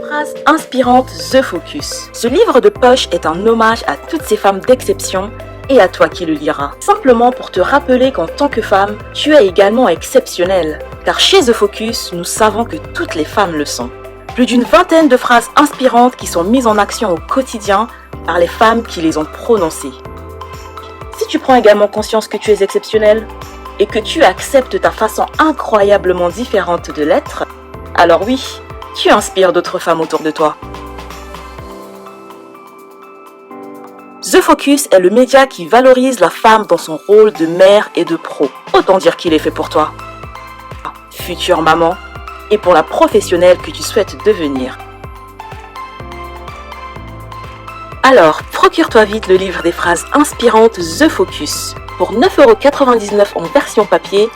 Phrases inspirantes The Focus. Ce livre de poche est un hommage à toutes ces femmes d'exception et à toi qui le liras. Simplement pour te rappeler qu'en tant que femme, tu es également exceptionnelle. Car chez The Focus, nous savons que toutes les femmes le sont. Plus d'une vingtaine de phrases inspirantes qui sont mises en action au quotidien par les femmes qui les ont prononcées. Si tu prends également conscience que tu es exceptionnelle et que tu acceptes ta façon incroyablement différente de l'être, alors oui, tu inspires d'autres femmes autour de toi. The Focus est le média qui valorise la femme dans son rôle de mère et de pro. Autant dire qu'il est fait pour toi, future maman, et pour la professionnelle que tu souhaites devenir. Alors, procure-toi vite le livre des phrases inspirantes The Focus pour 9,99€ en version papier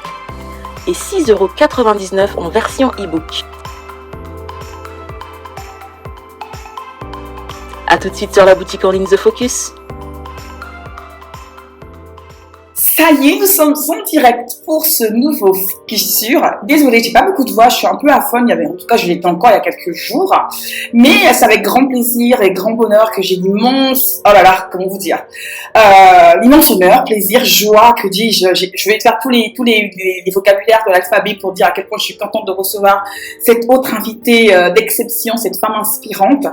et 6,99€ en version e-book. A tout de suite sur la boutique en ligne The Focus. Ça y est, nous sommes en direct pour ce nouveau fissure. Désolée, j'ai pas beaucoup de voix, je suis un peu aphone. En tout cas, je l'étais encore il y a quelques jours. Mais c'est avec grand plaisir et grand bonheur que j'ai l'immense, l'immense honneur, plaisir, joie, que dis-je. Je vais faire tous les vocabulaires de l'alphabet pour dire à quel point je suis contente de recevoir cette autre invitée d'exception, cette femme inspirante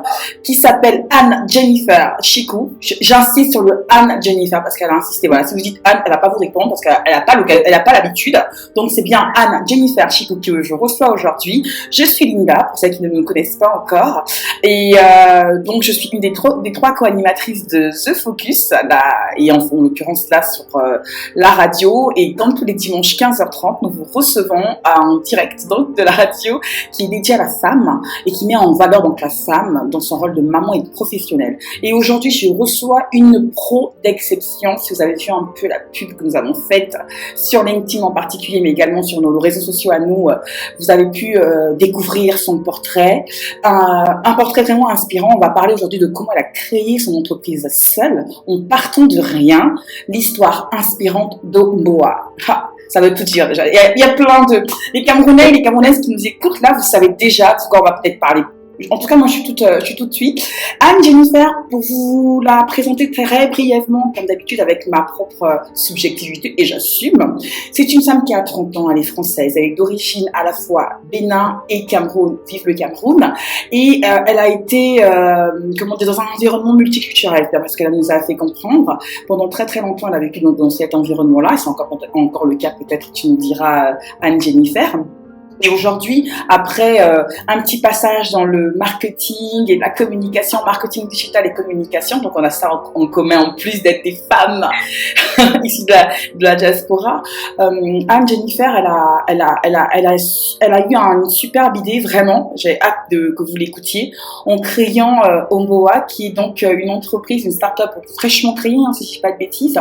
qui s'appelle Anne Jennifer Chicou. J'insiste sur le Anne Jennifer parce qu'elle a insisté. Voilà, si vous dites Anne, elle va pas vous répondre parce qu'elle n'a pas l'habitude. Donc c'est bien Anne Jennifer Chicou que je reçois aujourd'hui. Je suis Linda, pour celles qui ne me connaissent pas encore. Et donc je suis une des trois co-animatrices de The Focus, et en l'occurrence là sur la radio. Et comme tous les dimanches 15h30, nous vous recevons en direct donc de la radio qui est dédiée à la femme et qui met en valeur donc la femme dans son rôle de maman et de professionnelle. Et aujourd'hui, je reçois une pro d'exception. Si vous avez vu un peu la pub que nous avons faite sur LinkedIn en particulier, mais également sur nos réseaux sociaux à nous, vous avez pu découvrir son portrait. Un portrait vraiment inspirant. On va parler aujourd'hui de comment elle a créé son entreprise seule, en partant de rien. L'histoire inspirante d'Omboa. Ça veut tout dire déjà. Il y a plein de... Les Camerounais et les Camerounaises qui nous écoutent là, vous savez déjà de quoi on va peut-être parler. En tout cas, moi, je suis toute suite. Anne Jennifer, pour vous la présenter très brièvement, comme d'habitude, avec ma propre subjectivité, et j'assume. C'est une femme qui a 30 ans, elle est française, elle est d'origine à la fois Bénin et Cameroun, vive le Cameroun, et elle a été, dans un environnement multiculturel, parce qu'elle nous a fait comprendre. Pendant très longtemps, elle a vécu dans cet environnement-là, et c'est encore le cas, peut-être, tu nous diras, Anne Jennifer. Et aujourd'hui, après un petit passage dans le marketing et la communication, marketing digital et communication, donc on a ça en commun en plus d'être des femmes ici de la diaspora. Anne Jennifer, elle a eu une superbe idée, vraiment. J'ai hâte que vous l'écoutiez, en créant Omboa, qui est donc une entreprise, une start-up fraîchement créée, si je ne dis pas de bêtises,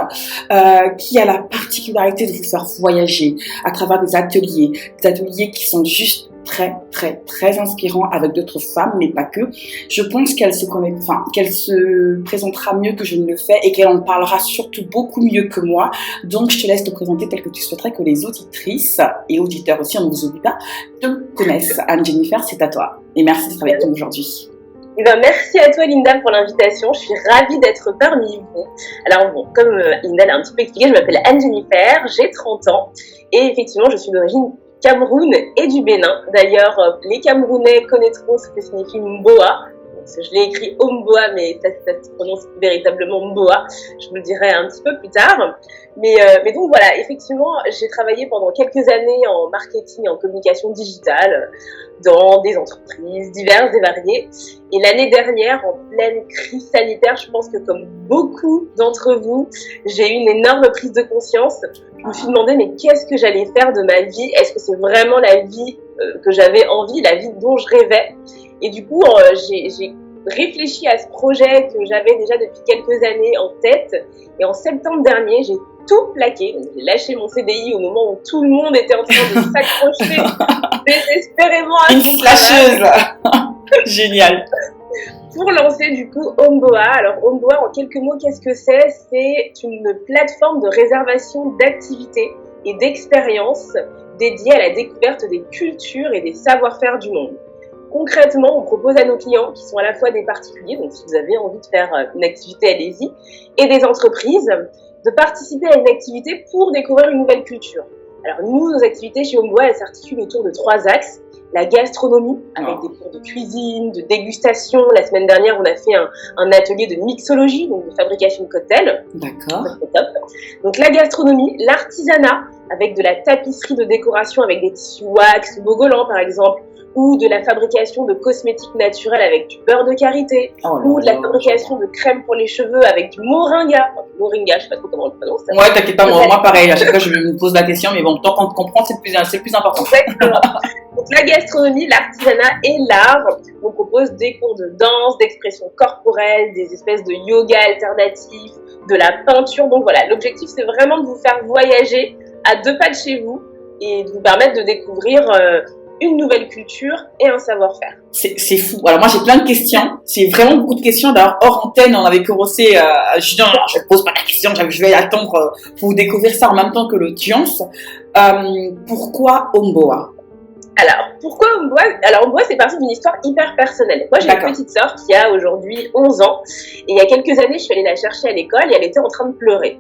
qui a la particularité de vous faire voyager à travers des ateliers qui sont juste très inspirants avec d'autres femmes, mais pas que. Je pense qu'elle se présentera mieux que je ne le fais et qu'elle en parlera surtout beaucoup mieux que moi. Donc, je te laisse te présenter tel que tu souhaiterais que les auditrices et auditeurs aussi, on ne vous oublie pas, te connaissent. Anne Jennifer, c'est à toi. Et merci d'être avec nous aujourd'hui. Merci à toi Linda pour l'invitation, je suis ravie d'être parmi vous. Alors bon, comme Linda l'a un petit peu expliqué, je m'appelle Anne Jennifer, j'ai 30 ans et effectivement je suis d'origine Cameroun et du Bénin. D'ailleurs, les Camerounais connaîtront ce que signifie Mboa. Je l'ai écrit Omboa, mais ça se prononce véritablement Mboa. Je vous le dirai un petit peu plus tard. Mais donc voilà, effectivement, j'ai travaillé pendant quelques années en marketing et en communication digitale dans des entreprises diverses et variées. Et l'année dernière, en pleine crise sanitaire, je pense que comme beaucoup d'entre vous, j'ai eu une énorme prise de conscience. Je me suis demandé, mais qu'est-ce que j'allais faire de ma vie? Est-ce que c'est vraiment la vie que j'avais envie, la vie dont je rêvais? Et du coup, j'ai réfléchi à ce projet que j'avais déjà depuis quelques années en tête. Et en septembre dernier, j'ai tout plaqué. Donc, j'ai lâché mon CDI au moment où tout le monde était en train de s'accrocher désespérément à une slasheuse. Génial. Pour lancer du coup Omboa. Alors Omboa, en quelques mots, qu'est-ce que c'est? C'est une plateforme de réservation d'activités et d'expériences dédiée à la découverte des cultures et des savoir-faire du monde. Concrètement, on propose à nos clients, qui sont à la fois des particuliers, donc si vous avez envie de faire une activité, allez-y, et des entreprises, de participer à une activité pour découvrir une nouvelle culture. Alors nous, nos activités chez Homebois, elles s'articulent autour de 3 axes. La gastronomie, avec des cours de cuisine, de dégustation. La semaine dernière, on a fait un atelier de mixologie, donc de fabrication de cocktails. D'accord. C'est top. Donc la gastronomie, l'artisanat, avec de la tapisserie de décoration avec des tissus wax ou Bogolan par exemple, ou de la fabrication de cosmétiques naturels avec du beurre de karité, ou de la fabrication de crème pour les cheveux avec du moringa. Enfin, du moringa, je sais pas trop comment on le prononce. Ouais, t'inquiète pas, moi pareil, à chaque fois je me pose la question, mais bon, tant qu'on comprend, c'est le plus important. Exactement. Donc la gastronomie, l'artisanat et l'art, on propose des cours de danse, d'expression corporelle, des espèces de yoga alternatifs, de la peinture. Donc voilà, l'objectif c'est vraiment de vous faire voyager à 2 pas de chez vous et de vous permettre de découvrir une nouvelle culture et un savoir-faire. C'est fou. Alors moi j'ai plein de questions. C'est vraiment beaucoup de questions. D'ailleurs hors antenne on avait commencé. Je ne pose pas la question. Je vais attendre pour découvrir ça en même temps que l'audience. Pourquoi Homebois? Alors pourquoi Homebois? Alors Homebois c'est parti d'une histoire hyper personnelle. Moi j'ai une petite sœur qui a aujourd'hui 11 ans et il y a quelques années je suis allée la chercher à l'école et elle était en train de pleurer.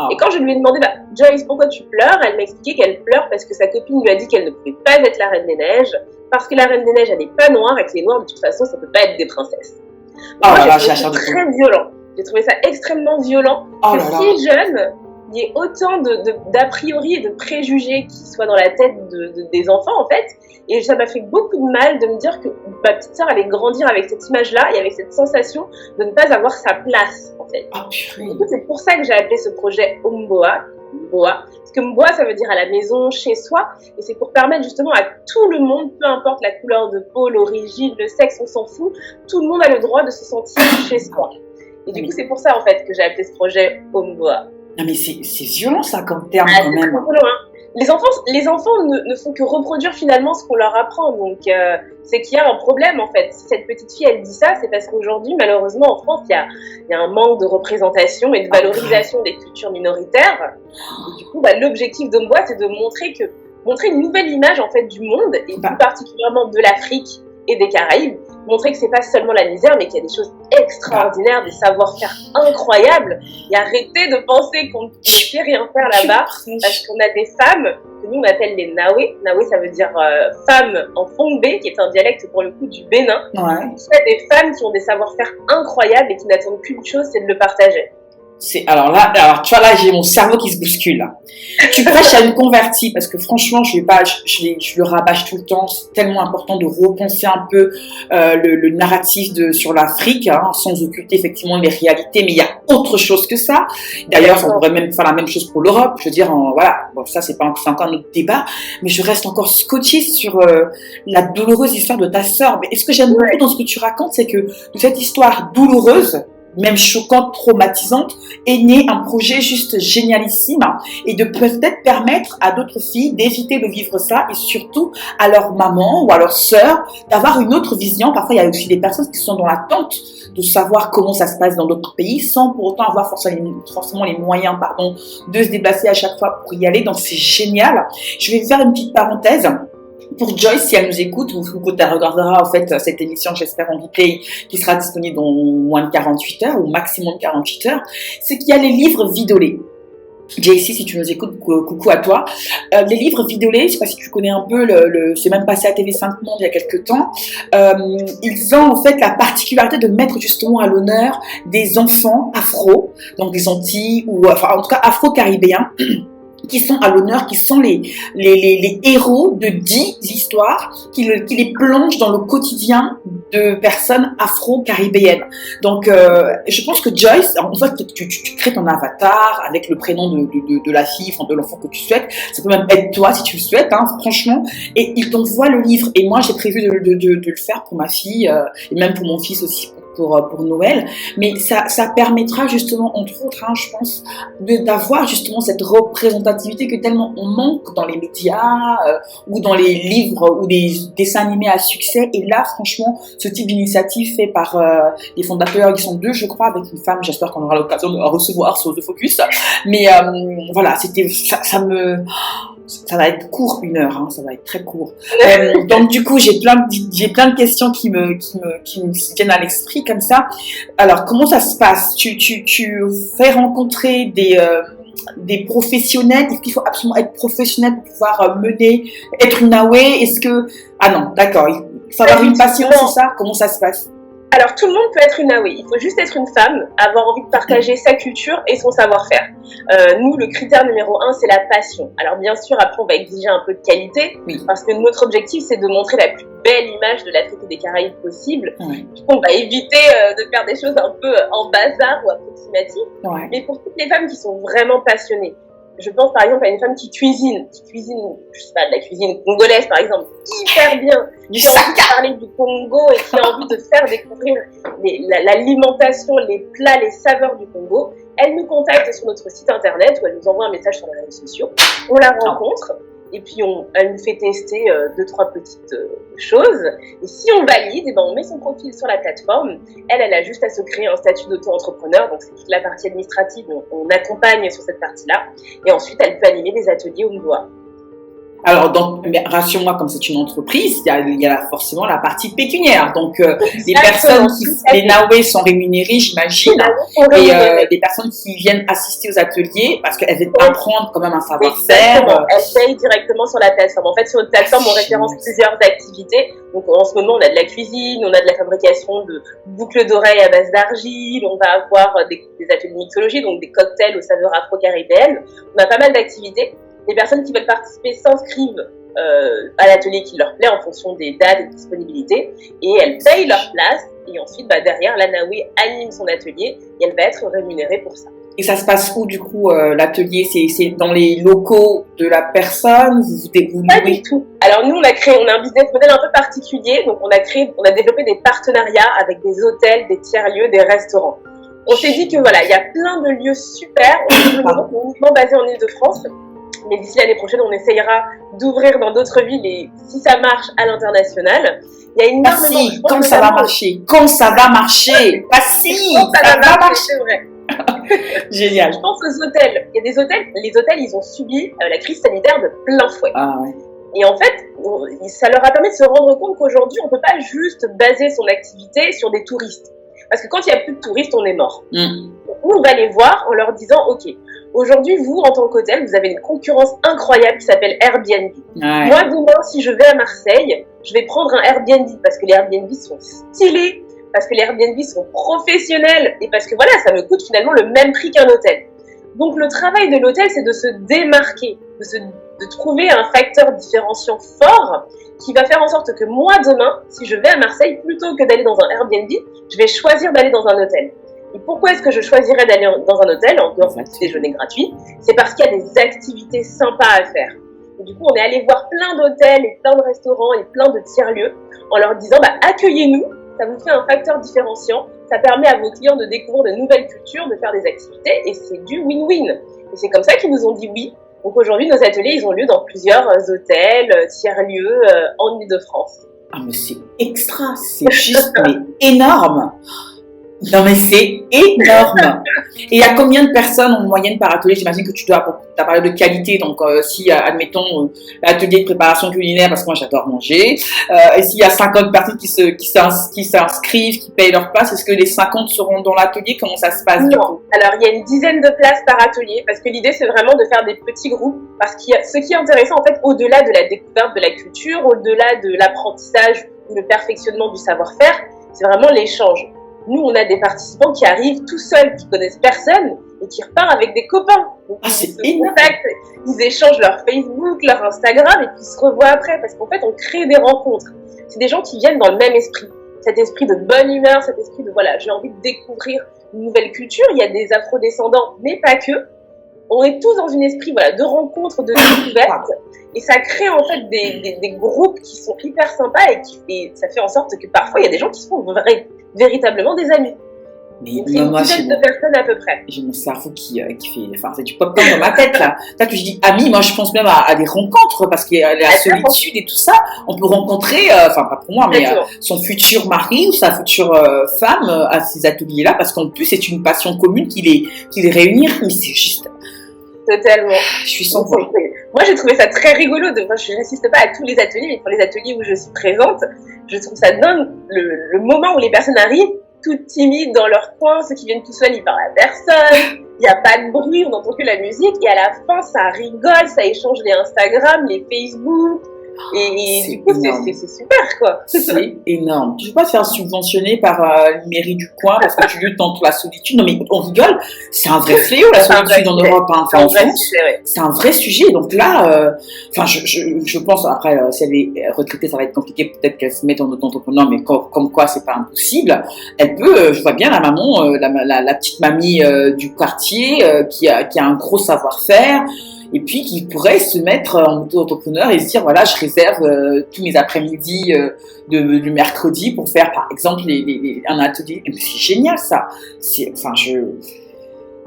Et quand je lui ai demandé, Joyce, pourquoi tu pleures? Elle m'a expliqué qu'elle pleure parce que sa copine lui a dit qu'elle ne pouvait pas être la Reine des Neiges, parce que la Reine des Neiges, elle n'est pas noire et que les noirs, de toute façon, ça ne peut pas être des princesses. Moi, j'ai trouvé ça très violent. J'ai trouvé ça extrêmement violent que si jeune, il y ait autant d'a priori et de préjugés qui soient dans la tête des enfants, en fait. Et ça m'a fait beaucoup de mal de me dire que ma petite sœur allait grandir avec cette image-là et avec cette sensation de ne pas avoir sa place, en fait. C'est pour ça que j'ai appelé ce projet Homebois. Parce que Mboa, ça veut dire à la maison, chez soi. Et c'est pour permettre justement à tout le monde, peu importe la couleur de peau, l'origine, le sexe, on s'en fout. Tout le monde a le droit de se sentir chez soi. Et du coup, c'est pour ça, en fait, que j'ai appelé ce projet Homebois. Non, mais c'est violent, ça, comme terme, quand même. C'est violent, hein. Les enfants ne font que reproduire finalement ce qu'on leur apprend. Donc, c'est qu'il y a un problème, en fait. Si cette petite fille, elle dit ça, c'est parce qu'aujourd'hui, malheureusement, en France, il y a un manque de représentation et de valorisation des cultures minoritaires. Et du coup, l'objectif d'Homebois, c'est de montrer une nouvelle image, en fait, du monde, et plus particulièrement de l'Afrique et des Caraïbes. Montrer que c'est pas seulement la misère, mais qu'il y a des choses extraordinaires, des savoir-faire incroyables. Et arrêter de penser qu'on ne sait rien faire là-bas, parce qu'on a des femmes que nous on appelle les Naoué. Naoué, ça veut dire femme en Fongbe, qui est un dialecte pour le coup du Bénin. Ouais. Il y a des femmes qui ont des savoir-faire incroyables et qui n'attendent qu'une chose, c'est de le partager. Alors tu vois là, j'ai mon cerveau qui se bouscule là. Tu prêches à une convertie parce que franchement, je le rabâche tout le temps. C'est tellement important de repenser un peu le narratif sur l'Afrique, sans occulter effectivement les réalités. Mais il y a autre chose que ça. D'ailleurs, on pourrait même faire la même chose pour l'Europe. Je veux dire, voilà. Bon, ça c'est encore un autre débat. Mais je reste encore scotchée sur la douloureuse histoire de ta sœur. Mais ce que j'aime beaucoup dans ce que tu racontes, c'est que de cette histoire douloureuse, même choquante, traumatisante, est né un projet juste génialissime et de peut-être permettre à d'autres filles d'éviter de vivre ça et surtout à leur maman ou à leur sœur d'avoir une autre vision. Parfois, il y a aussi des personnes qui sont dans l'attente de savoir comment ça se passe dans d'autres pays sans pour autant avoir forcément les moyens de se déplacer à chaque fois pour y aller. Donc, c'est génial. Je vais faire une petite parenthèse. Pour Joyce, si elle nous écoute, ou quand elle regardera en fait cette émission, j'espère en replay, qui sera disponible dans moins de 48 heures, ou maximum 48 heures, c'est qu'il y a les livres Vidolé. JC, si tu nous écoutes, coucou à toi. Les livres Vidolé, je sais pas si tu connais un peu, c'est même passé à TV5 Monde il y a quelques temps. Ils ont en fait la particularité de mettre justement à l'honneur des enfants afro, donc des Antilles, ou enfin en tout cas afro-caribéens, qui sont à l'honneur, qui sont les héros de 10 histoires qui les plongent dans le quotidien de personnes afro-caribéennes. Donc, je pense que Joyce, en fait, tu crées ton avatar avec le prénom de la fille, enfin, de l'enfant que tu souhaites. Ça peut même être toi si tu le souhaites, franchement. Et il t'envoie le livre. Et moi, j'ai prévu de le faire pour ma fille et même pour mon fils aussi. Pour Noël, mais ça permettra justement, entre autres, je pense, d'avoir justement cette représentativité que tellement on manque dans les médias ou dans les livres ou des dessins animés à succès. Et là, franchement, ce type d'initiative fait par les fondateurs, ils sont 2, je crois, avec une femme. J'espère qu'on aura l'occasion de recevoir sur The Focus. Mais voilà, Ça va être court, 1 heure, hein, ça va être très court. Donc du coup, j'ai plein de questions qui me viennent à l'esprit comme ça. Alors, comment ça se passe? Tu fais rencontrer des professionnels? Est-ce qu'il faut absolument être professionnel pour pouvoir être une AOE? Ah non, d'accord, il faut avoir une passion, c'est ça? Comment ça se passe? Alors, tout le monde peut être une AOE. Il faut juste être une femme, avoir envie de partager sa culture et son savoir-faire. Nous, le critère numéro 1, c'est la passion. Alors, bien sûr, après, on va exiger un peu de qualité, parce que notre objectif, c'est de montrer la plus belle image de l'Afrique et des Caraïbes possible. Du coup, on va éviter de faire des choses un peu en bazar ou approximatives. Mais pour toutes les femmes qui sont vraiment passionnées, je pense par exemple à une femme qui cuisine, je sais pas, de la cuisine congolaise par exemple, hyper bien, qui a envie de parler du Congo et qui a envie de faire découvrir l'alimentation, les plats, les saveurs du Congo. Elle nous contacte sur notre site internet ou elle nous envoie un message sur les réseaux sociaux. On la rencontre et puis elle nous fait tester 2-3 petites choses. Et si on valide, on met son profil sur la plateforme. Elle a juste à se créer un statut d'auto-entrepreneur. Donc, c'est toute la partie administrative. On accompagne sur cette partie-là. Et ensuite, elle peut animer des ateliers au Mdoa. Alors, donc, rassure-moi, comme c'est une entreprise, il y a forcément la partie pécuniaire. Donc, les personnes les NAOE sont rémunérées, j'imagine, et les personnes qui viennent assister aux ateliers, parce qu'elles viennent apprendre quand même un savoir-faire. Elles payent directement sur la plateforme. En fait, sur notre plateforme, on référence plusieurs activités. Donc, en ce moment, on a de la cuisine, on a de la fabrication de boucles d'oreilles à base d'argile, on va avoir des ateliers de mixologie, donc des cocktails aux saveurs afro-caribéennes. On a pas mal d'activités. Les personnes qui veulent participer s'inscrivent à l'atelier qui leur plaît en fonction des dates et des disponibilités et elles payent leur place et ensuite derrière la NAOE anime son atelier et elle va être rémunérée pour ça. Et ça se passe où du coup l'atelier? C'est dans les locaux de la personne? Pas du tout. Alors nous on a un business model un peu particulier, donc on a développé des partenariats avec des hôtels, des tiers-lieux, des restaurants. On s'est dit que il y a plein de lieux super, uniquement basés en Île-de-France. Mais d'ici l'année prochaine, on essayera d'ouvrir dans d'autres villes et si ça marche à l'international. Il y a énormément quand ça va marcher. Pas si, ça va marcher, c'est vrai. Génial. Je pense aux hôtels. Il y a des hôtels, les hôtels, ils ont subi la crise sanitaire de plein fouet. Et en fait, ça leur a permis de se rendre compte qu'aujourd'hui, on ne peut pas juste baser son activité sur des touristes. Parce que quand il n'y a plus de touristes, on est mort. Nous, on va les voir en leur disant, OK, aujourd'hui, vous, en tant qu'hôtel, vous avez une concurrence incroyable qui s'appelle Airbnb. Moi, demain, si je vais à Marseille, je vais prendre un Airbnb parce que les Airbnb sont stylés, parce que les Airbnb sont professionnels et parce que ça me coûte finalement le même prix qu'un hôtel. Donc, le travail de l'hôtel, c'est de se démarquer, de trouver un facteur différenciant fort qui va faire en sorte que moi, demain, si je vais à Marseille, plutôt que d'aller dans un Airbnb, je vais choisir d'aller dans un hôtel. Et pourquoi est-ce que je choisirais d'aller dans un hôtel en dehors du petit déjeuner gratuit? C'est parce qu'il y a des activités sympas à faire. Et du coup, on est allé voir plein d'hôtels et plein de restaurants et plein de tiers-lieux en leur disant accueillez-nous, ça vous fait un facteur différenciant, ça permet à vos clients de découvrir de nouvelles cultures, de faire des activités et c'est du win-win. Et c'est comme ça qu'ils nous ont dit oui. Donc aujourd'hui, nos ateliers, ils ont lieu dans plusieurs hôtels, tiers-lieux en Île-de-France. Ah mais c'est extra, c'est juste énorme. Non mais c'est énorme. Et il y a combien de personnes en moyenne par atelier? J'imagine que tu as parlé de qualité, donc si admettons l'atelier de préparation culinaire, parce que moi j'adore manger, et s'il y a 50 personnes qui s'inscrivent, qui payent leur place, est-ce que les 50 seront dans l'atelier? Comment ça se passe? Non. Alors il y a une dizaine de places par atelier, parce que l'idée c'est vraiment de faire des petits groupes, parce que ce qui est intéressant en fait, au-delà de la découverte de la culture, au-delà de l'apprentissage ou le perfectionnement du savoir-faire, c'est vraiment l'échange. Nous, on a des participants qui arrivent tout seuls, qui connaissent personne et qui repartent avec des copains. Donc, ils se contactent, ils échangent leur Facebook, leur Instagram et puis ils se revoient après parce qu'en fait, on crée des rencontres. C'est des gens qui viennent dans le même esprit. Cet esprit de bonne humeur, cet esprit de j'ai envie de découvrir une nouvelle culture. Il y a des afro-descendants, mais pas que. On est tous dans un esprit de rencontre, de découverte. Et ça crée en fait des groupes qui sont hyper sympas et ça fait en sorte que parfois, il y a des gens qui sont véritablement des amis. Mais c'est une dizaine de personnes à peu près. J'ai mon cerveau qui fait, c'est du popcorn dans ma tête là. Là que je dis amis, moi je pense même à des rencontres parce qu'il y a la solitude et tout ça. On peut rencontrer, pas pour moi, mais son futur mari ou sa future femme à ces ateliers-là parce qu'en plus c'est une passion commune qui les réunit. Mais c'est juste. Totalement. Je suis sans voix. Moi, j'ai trouvé ça très rigolo. Enfin, je n'assiste pas à tous les ateliers, mais pour les ateliers où je suis présente, je trouve ça dingue. Le moment où les personnes arrivent, toutes timides dans leur coin, ceux qui viennent tout seuls, ils parlent à personne. Il n'y a pas de bruit, on n'entend que la musique. Et à la fin, ça rigole, ça échange les Instagram, les Facebook. Et du coup, c'est super, quoi. C'est énorme. Tu ne veux pas te faire subventionner par une mairie du coin parce que tu luttes contre la solitude. Non, mais on rigole. C'est un vrai fléau, la solitude en Europe. Hein. Enfin, en France, c'est un vrai sujet. Donc là, je pense, après, si elle est retraitée, ça va être compliqué. Peut-être qu'elle se mette en auto-entrepreneur, mais comme quoi, c'est pas impossible. Elle peut, je vois bien la maman, la petite mamie du quartier qui a un gros savoir-faire. Et puis qui pourrait se mettre en auto-entrepreneur et se dire voilà, je réserve tous mes après-midi du mercredi pour faire par exemple un atelier. Et c'est génial ça.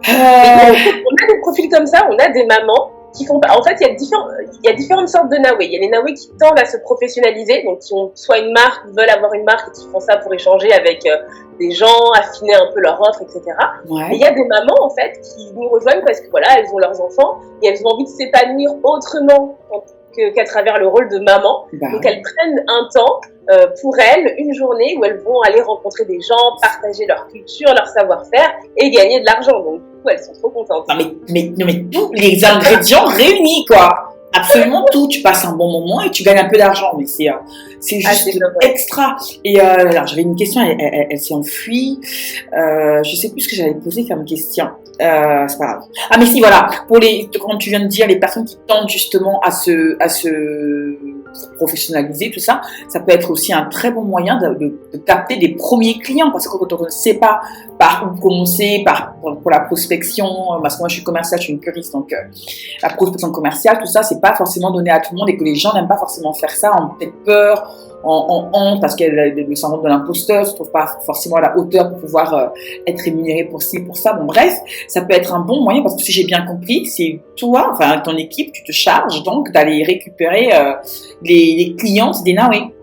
On a des profils comme ça, on a des mamans qui font. En fait, il y a différentes sortes de naoués. Il y a les naoués qui tendent à se professionnaliser, donc qui ont soit une marque, veulent avoir une marque et qui font ça pour échanger avec des gens, affiner un peu leur offre, etc. Ouais. Et il y a des mamans en fait qui nous rejoignent parce que voilà, elles ont leurs enfants et elles ont envie de s'épanouir autrement qu'à travers le rôle de maman. Donc elles prennent un temps pour elles, une journée où elles vont aller rencontrer des gens, partager leur culture, leur savoir-faire et gagner de l'argent. Donc du coup, elles sont trop contentes. Non mais tous les ingrédients réunis quoi. Absolument tout, tu passes un bon moment et tu gagnes un peu d'argent, mais c'est juste extra. Et alors j'avais une question, elle s'est enfuie. Je sais plus ce que j'avais posé comme question. C'est pas grave. Ah mais si voilà, comme tu viens de dire, les personnes qui tentent justement à se professionnaliser, tout ça, ça peut être aussi un très bon moyen de capter des premiers clients, parce que quand on ne sait pas par où commencer, pour la prospection, parce que moi je suis commerciale, je suis une puriste, donc la prospection commerciale, tout ça, c'est pas forcément donné à tout le monde et que les gens n'aiment pas forcément faire ça, ont peut-être peur, en honte, parce que le syndrome de l'imposteur ne se trouve pas forcément à la hauteur pour pouvoir être rémunéré pour ci, pour ça. Bon bref, ça peut être un bon moyen, parce que si j'ai bien compris, c'est toi, enfin ton équipe, tu te charges donc d'aller récupérer les clientes des naoués.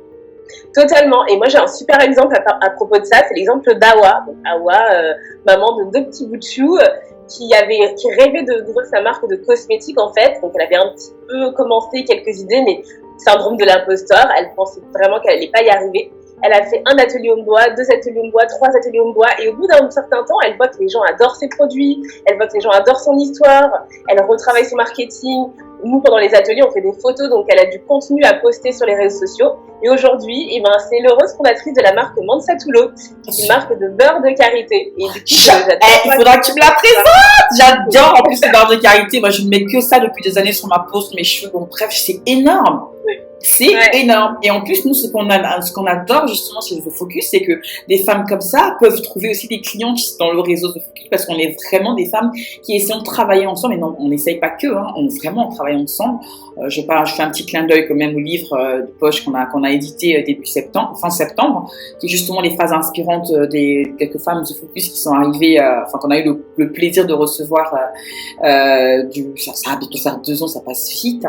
Totalement. Et moi, j'ai un super exemple à propos de ça. C'est l'exemple d'Awa. Donc, Awa, maman de 2 petits bouts de chou, qui rêvait d'ouvrir sa marque de cosmétiques, en fait. Donc, elle avait un petit peu commencé quelques idées, mais syndrome de l'imposteur. Elle pensait vraiment qu'elle n'allait pas y arriver. Elle a fait un atelier homme bois, 2 ateliers homme bois, 3 ateliers homme bois. Et au bout d'un certain temps, elle voit que les gens adorent ses produits. Elle voit que les gens adorent son histoire. Elle retravaille son marketing. Nous, pendant les ateliers, on fait des photos, donc elle a du contenu à poster sur les réseaux sociaux. Et aujourd'hui, c'est l'heureuse fondatrice de la marque Mansatulo, une marque de beurre de karité. Et du coup, il faudra que tu me la présentes. J'adore en plus le beurre de karité. Moi, je ne mets que ça depuis des années sur ma peau, sur mes cheveux. Bon, bref, c'est énorme. Oui. C'est énorme. Et en plus, nous, ce qu'on adore justement chez The Focus, c'est que des femmes comme ça peuvent trouver aussi des clients dans le réseau The Focus, parce qu'on est vraiment des femmes qui essaient de travailler ensemble. Et non, on n'essaye pas que, hein, on travaille ensemble. Je fais un petit clin d'œil quand même au livre de poche qu'on a édité fin septembre, qui est justement les phrases inspirantes des quelques femmes The Focus qui sont arrivées, qu'on a eu le plaisir de recevoir. Ça va bientôt faire 2 ans, ça passe vite.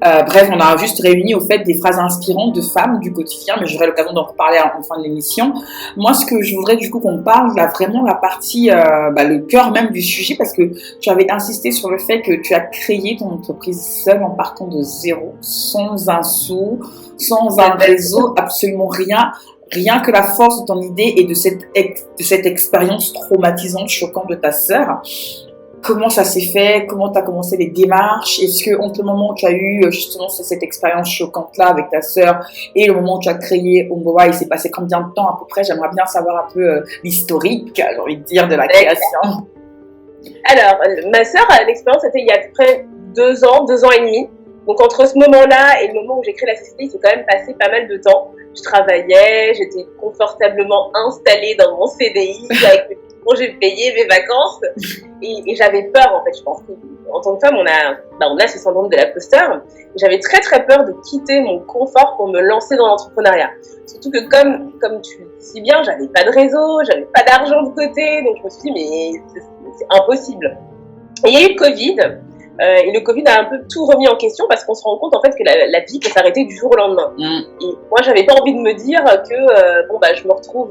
Bref, on a juste réuni au fait des phrases inspirantes de femmes du quotidien, mais j'aurai l'occasion d'en reparler en fin de l'émission. Moi, ce que je voudrais du coup qu'on parle, là, vraiment la partie, le cœur même du sujet, parce que tu avais insisté sur le fait que tu as créé ton entreprise seule en partant de zéro, sans un sou, sans un réseau, absolument rien. Rien que la force de ton idée et de cette expérience traumatisante, choquante de ta sœur. Comment ça s'est fait? Comment tu as commencé les démarches? Est-ce que entre le moment où tu as eu justement cette expérience choquante-là avec ta sœur et le moment où tu as créé Omboa, il s'est passé combien de temps à peu près? J'aimerais bien savoir un peu l'historique, j'ai envie de dire, de la création. Alors, ma sœur, l'expérience était il y a à peu près 2 ans, 2 ans et demi. Donc entre ce moment-là et le moment où j'ai créé la société, il s'est quand même passé pas mal de temps. Je travaillais, j'étais confortablement installée dans mon CDI avec mes congés payés, mes vacances, et j'avais peur en fait. Je pense qu'en tant que femme, on a ce syndrome de l'imposteur. J'avais très très peur de quitter mon confort pour me lancer dans l'entrepreneuriat. Surtout que comme tu le dis si bien, j'avais pas de réseau, j'avais pas d'argent de côté, donc je me suis dit mais c'est impossible. Et il y a eu le Covid. Et le Covid a un peu tout remis en question parce qu'on se rend compte en fait que la vie peut s'arrêter du jour au lendemain. Et moi, j'avais pas envie de me dire que je me retrouve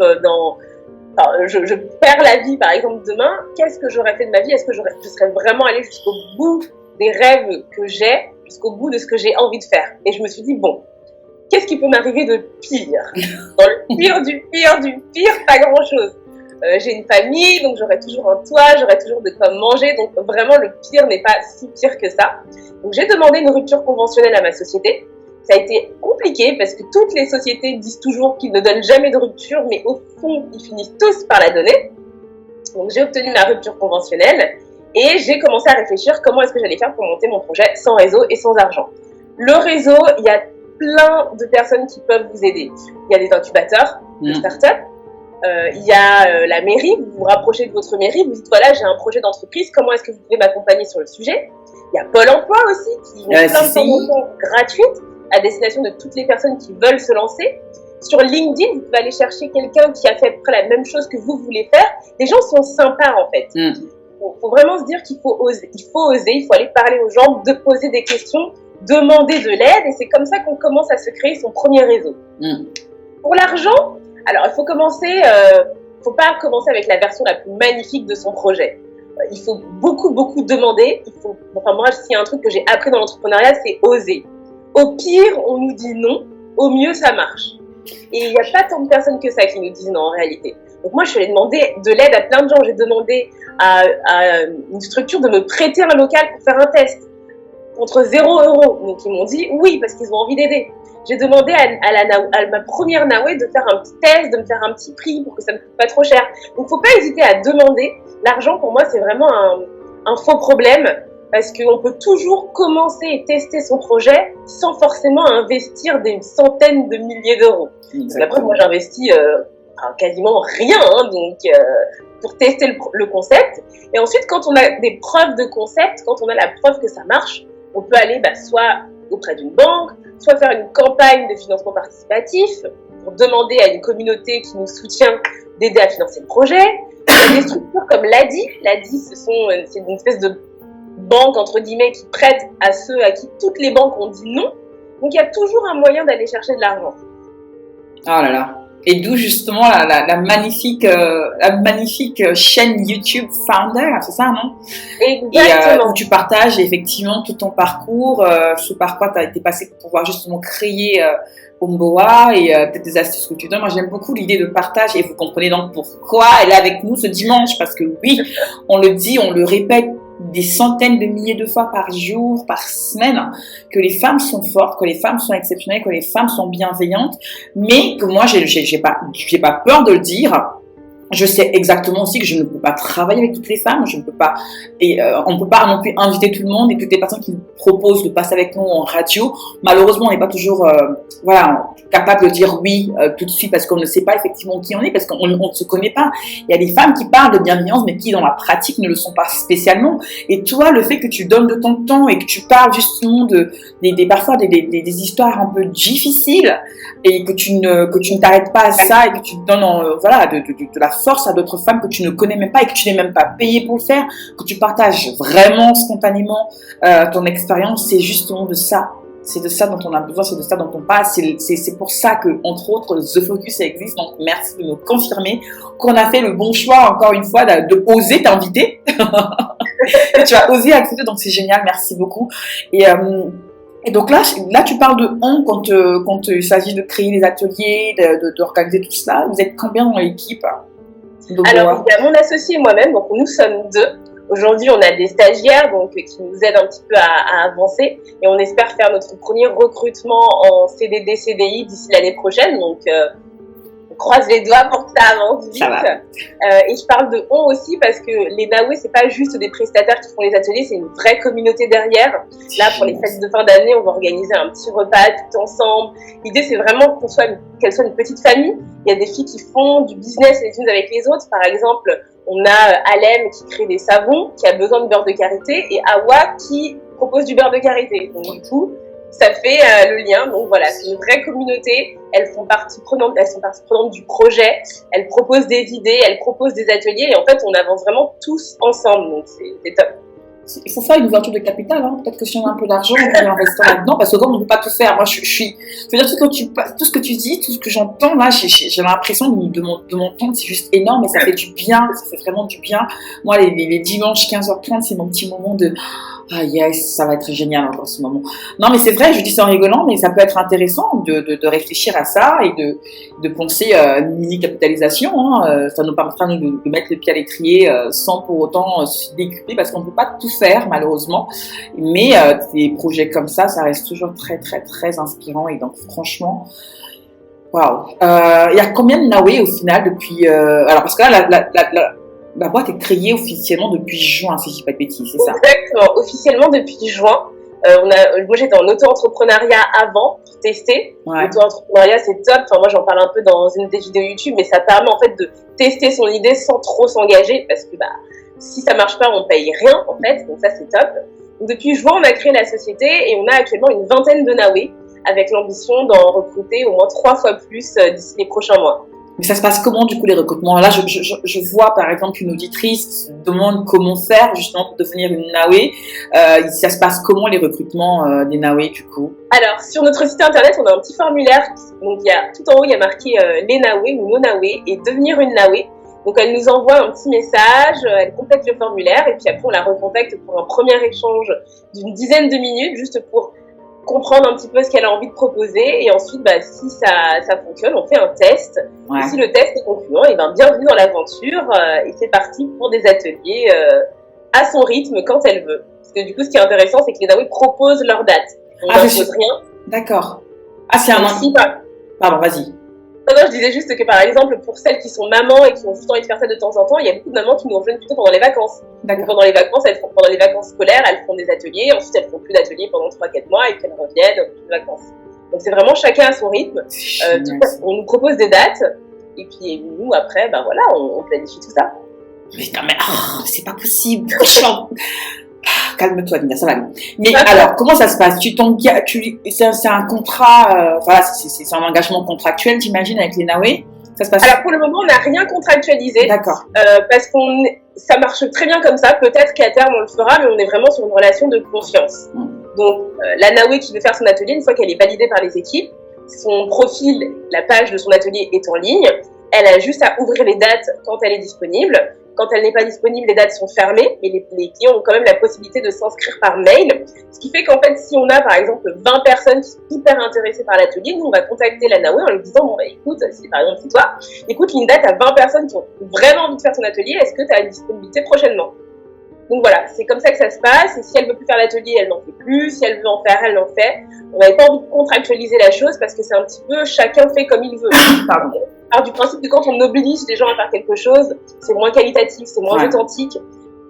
je perds la vie, par exemple, demain, qu'est-ce que j'aurais fait de ma vie? Est-ce que je serais vraiment allée jusqu'au bout des rêves que j'ai, jusqu'au bout de ce que j'ai envie de faire? Et je me suis dit, bon, qu'est-ce qui peut m'arriver de pire? Dans le pire du pire, pas grand-chose. J'ai une famille, donc j'aurai toujours un toit, j'aurai toujours de quoi manger, donc vraiment le pire n'est pas si pire que ça. Donc j'ai demandé une rupture conventionnelle à ma société. Ça a été compliqué parce que toutes les sociétés disent toujours qu'ils ne donnent jamais de rupture, mais au fond, ils finissent tous par la donner. Donc j'ai obtenu ma rupture conventionnelle et j'ai commencé à réfléchir comment est-ce que j'allais faire pour monter mon projet sans réseau et sans argent. Le réseau, il y a plein de personnes qui peuvent vous aider. Il y a des incubateurs de start-up. Il y a la mairie, vous vous rapprochez de votre mairie, vous dites voilà, j'ai un projet d'entreprise, comment est-ce que vous pouvez m'accompagner sur le sujet? Il y a Pôle emploi aussi, qui ont plein de formations gratuites à destination de toutes les personnes qui veulent se lancer. Sur LinkedIn, vous pouvez aller chercher quelqu'un qui a fait à peu près la même chose que vous voulez faire. Les gens sont sympas en fait. Faut vraiment se dire qu'il faut oser. Il faut aller parler aux gens, de poser des questions, demander de l'aide, et c'est comme ça qu'on commence à se créer son premier réseau. Pour l'argent, alors il faut commencer, faut pas commencer avec la version la plus magnifique de son projet. Il faut beaucoup demander. Moi, s'il y a un truc que j'ai appris dans l'entrepreneuriat, c'est oser. Au pire, on nous dit non. Au mieux, ça marche. Et il n'y a pas tant de personnes que ça qui nous disent non en réalité. Donc moi, je suis allée demander de l'aide à plein de gens. J'ai demandé à une structure de me prêter un local pour faire un test contre 0 €. Donc ils m'ont dit oui parce qu'ils ont envie d'aider. J'ai demandé à ma première Naoué de faire un petit test, de me faire un petit prix pour que ça ne me coûte pas trop cher. Donc faut pas hésiter à demander. L'argent pour moi c'est vraiment un faux problème parce qu'on peut toujours commencer et tester son projet sans forcément investir des centaines de milliers d'euros. Parce qu'après moi j'investis quasiment rien pour tester le concept. Et ensuite quand on a des preuves de concept, quand on a la preuve que ça marche, on peut aller soit auprès d'une banque, soit faire une campagne de financement participatif pour demander à une communauté qui nous soutient d'aider à financer le projet. Il y a des structures comme l'ADI. L'ADI, c'est une espèce de banque, entre guillemets, qui prête à ceux à qui toutes les banques ont dit non. Donc, il y a toujours un moyen d'aller chercher de l'argent. Oh là là. Et d'où justement la magnifique chaîne YouTube Founder, c'est ça, non? Exactement. Et où tu partages effectivement tout ton parcours, ce par quoi tu as été passé pour pouvoir justement créer Omboa et peut-être des astuces que tu donnes. Moi, j'aime beaucoup l'idée de partage et vous comprenez donc pourquoi elle est avec nous ce dimanche, parce que oui, on le dit, on le répète des centaines de milliers de fois par jour, par semaine, que les femmes sont fortes, que les femmes sont exceptionnelles, que les femmes sont bienveillantes, mais que moi, j'ai pas peur de le dire. Je sais exactement aussi que je ne peux pas travailler avec toutes les femmes, je ne peux pas, et on ne peut pas non plus inviter tout le monde et toutes les personnes qui nous proposent de passer avec nous en radio. Malheureusement, on n'est pas toujours, capable de dire oui tout de suite parce qu'on ne sait pas effectivement qui on est, parce qu'on ne se connaît pas. Il y a des femmes qui parlent de bienveillance, mais qui dans la pratique ne le sont pas spécialement. Et toi, le fait que tu donnes de ton temps et que tu parles justement parfois des histoires un peu difficiles et que tu ne t'arrêtes pas à ça et que tu donnes de la force à d'autres femmes que tu ne connais même pas et que tu n'es même pas payé pour le faire, que tu partages vraiment spontanément ton expérience, c'est justement de ça. C'est de ça dont on a besoin, c'est de ça dont on parle. C'est pour ça que, entre autres, The Focus existe. Donc, merci de me confirmer qu'on a fait le bon choix, encore une fois, de oser t'inviter. Et tu as osé accepter, donc c'est génial. Merci beaucoup. Et donc là, tu parles de quand il s'agit de créer les ateliers, d'organiser tout cela. Vous êtes combien dans l'équipe? Alors, il y a mon associé et moi-même, donc nous sommes 2. Aujourd'hui, on a des stagiaires qui nous aident un petit peu à avancer et on espère faire notre premier recrutement en CDD, CDI d'ici l'année prochaine. Donc, on croise les doigts pour que ça avance vite. Et je parle de on aussi parce que les Naoué, c'est pas juste des prestataires qui font les ateliers, c'est une vraie communauté derrière. Là, pour les fêtes de fin d'année, on va organiser un petit repas tout ensemble. L'idée, c'est vraiment qu'elle soit une petite famille. Il y a des filles qui font du business les unes avec les autres. Par exemple, on a Alem qui crée des savons, qui a besoin de beurre de karité, et Awa qui propose du beurre de karité. Donc du coup, ça fait le lien. Donc voilà, c'est une vraie communauté. Elles sont partie prenante du projet. Elles proposent des idées, elles proposent des ateliers, et en fait, on avance vraiment tous ensemble. Donc c'est top. Il faut faire une ouverture de capital, hein. Peut-être que si on a un peu d'argent, on peut investir là-dedans, parce que comme on ne peut pas tout faire, moi je suis, je veux dire, tout ce que tu dis, tout ce que j'entends là, j'ai l'impression de mon temps, c'est juste énorme et ça fait du bien, ça fait vraiment du bien. Moi, les dimanches 15h30, c'est mon petit moment de, ah yes, ça va être génial en ce moment. Non, mais c'est vrai, je dis ça en rigolant, mais ça peut être intéressant de réfléchir à ça et de penser une mini capitalisation, hein. Ça nous permettra de mettre le pied à l'étrier sans pour autant se décupler, parce qu'on ne peut pas tout faire malheureusement, mais des projets comme ça reste toujours très très très inspirant. Et donc franchement, waouh. Il y a combien de Nawe au final depuis alors parce que là la boîte est créée officiellement depuis juin, si je dis pas de bêtises, c'est ça? Exactement, officiellement depuis juin. Moi j'étais en auto-entrepreneuriat avant pour tester. Ouais. L'auto-entrepreneuriat c'est top. Enfin, moi j'en parle un peu dans une des vidéos YouTube, mais ça permet en fait de tester son idée sans trop s'engager, parce que si ça marche pas, on paye rien en fait. Donc ça c'est top. Donc, depuis juin, on a créé la société et on a actuellement une vingtaine de Nawe, avec l'ambition d'en recruter au moins 3 fois plus d'ici les prochains mois. Mais ça se passe comment du coup les recrutements? Là, je vois par exemple une auditrice qui se demande comment faire justement pour devenir une Nawe. Ça se passe comment les recrutements des Nawe du coup? Alors, sur notre site internet, on a un petit formulaire. Donc, tout en haut, il y a marqué les Nawe ou nos Nawe et devenir une Nawe. Donc, elle nous envoie un petit message, elle complète le formulaire et puis après, on la recontacte pour un premier échange d'une dizaine de minutes, juste pour comprendre un petit peu ce qu'elle a envie de proposer. Et ensuite, si ça fonctionne, on fait un test. Ouais. Et si le test est concluant, et bienvenue dans l'aventure. Et c'est parti pour des ateliers à son rythme, quand elle veut. Parce que du coup, ce qui est intéressant, c'est que les Nawe proposent leur date. On n'impose rien. D'accord. Ah, c'est un... Pardon, vas-y. Non, je disais juste que par exemple, pour celles qui sont mamans et qui ont juste envie de faire ça de temps en temps, il y a beaucoup de mamans qui nous rejoignent plutôt pendant les vacances. D'accord. Pendant les vacances scolaires, elles font des ateliers, ensuite elles font plus d'ateliers pendant 3-4 mois et puis elles reviennent pour les vacances. Donc c'est vraiment chacun à son rythme. On nous propose des dates et puis nous après, on planifie tout ça. Mais non, mais c'est pas possible. Calme-toi, Nina, ça va aller. Mais alors, comment ça se passe? C'est un contrat, c'est un engagement contractuel, j'imagine, avec les Nawe? Ça se passe? Alors, pour le moment, on n'a rien contractualisé. D'accord. Parce ça marche très bien comme ça. Peut-être qu'à terme, on le fera, mais on est vraiment sur une relation de confiance. Donc, la Nawe qui veut faire son atelier, une fois qu'elle est validée par les équipes, son profil, la page de son atelier est en ligne. Elle a juste à ouvrir les dates quand elle est disponible. Quand elle n'est pas disponible, les dates sont fermées, mais les clients ont quand même la possibilité de s'inscrire par mail. Ce qui fait qu'en fait, si on a par exemple 20 personnes qui sont hyper intéressées par l'atelier, nous on va contacter la Nawe en lui disant écoute, si par exemple c'est toi, écoute Linda, tu as 20 personnes qui ont vraiment envie de faire ton atelier, est-ce que tu as une disponibilité prochainement? Donc voilà, c'est comme ça que ça se passe. Et si elle veut plus faire l'atelier, elle n'en fait plus. Si elle veut en faire, elle en fait. On n'avait pas envie de contractualiser la chose parce que c'est un petit peu chacun fait comme il veut. Pardon. Alors du principe que quand on oblige les gens à faire quelque chose, c'est moins qualitatif, c'est moins authentique.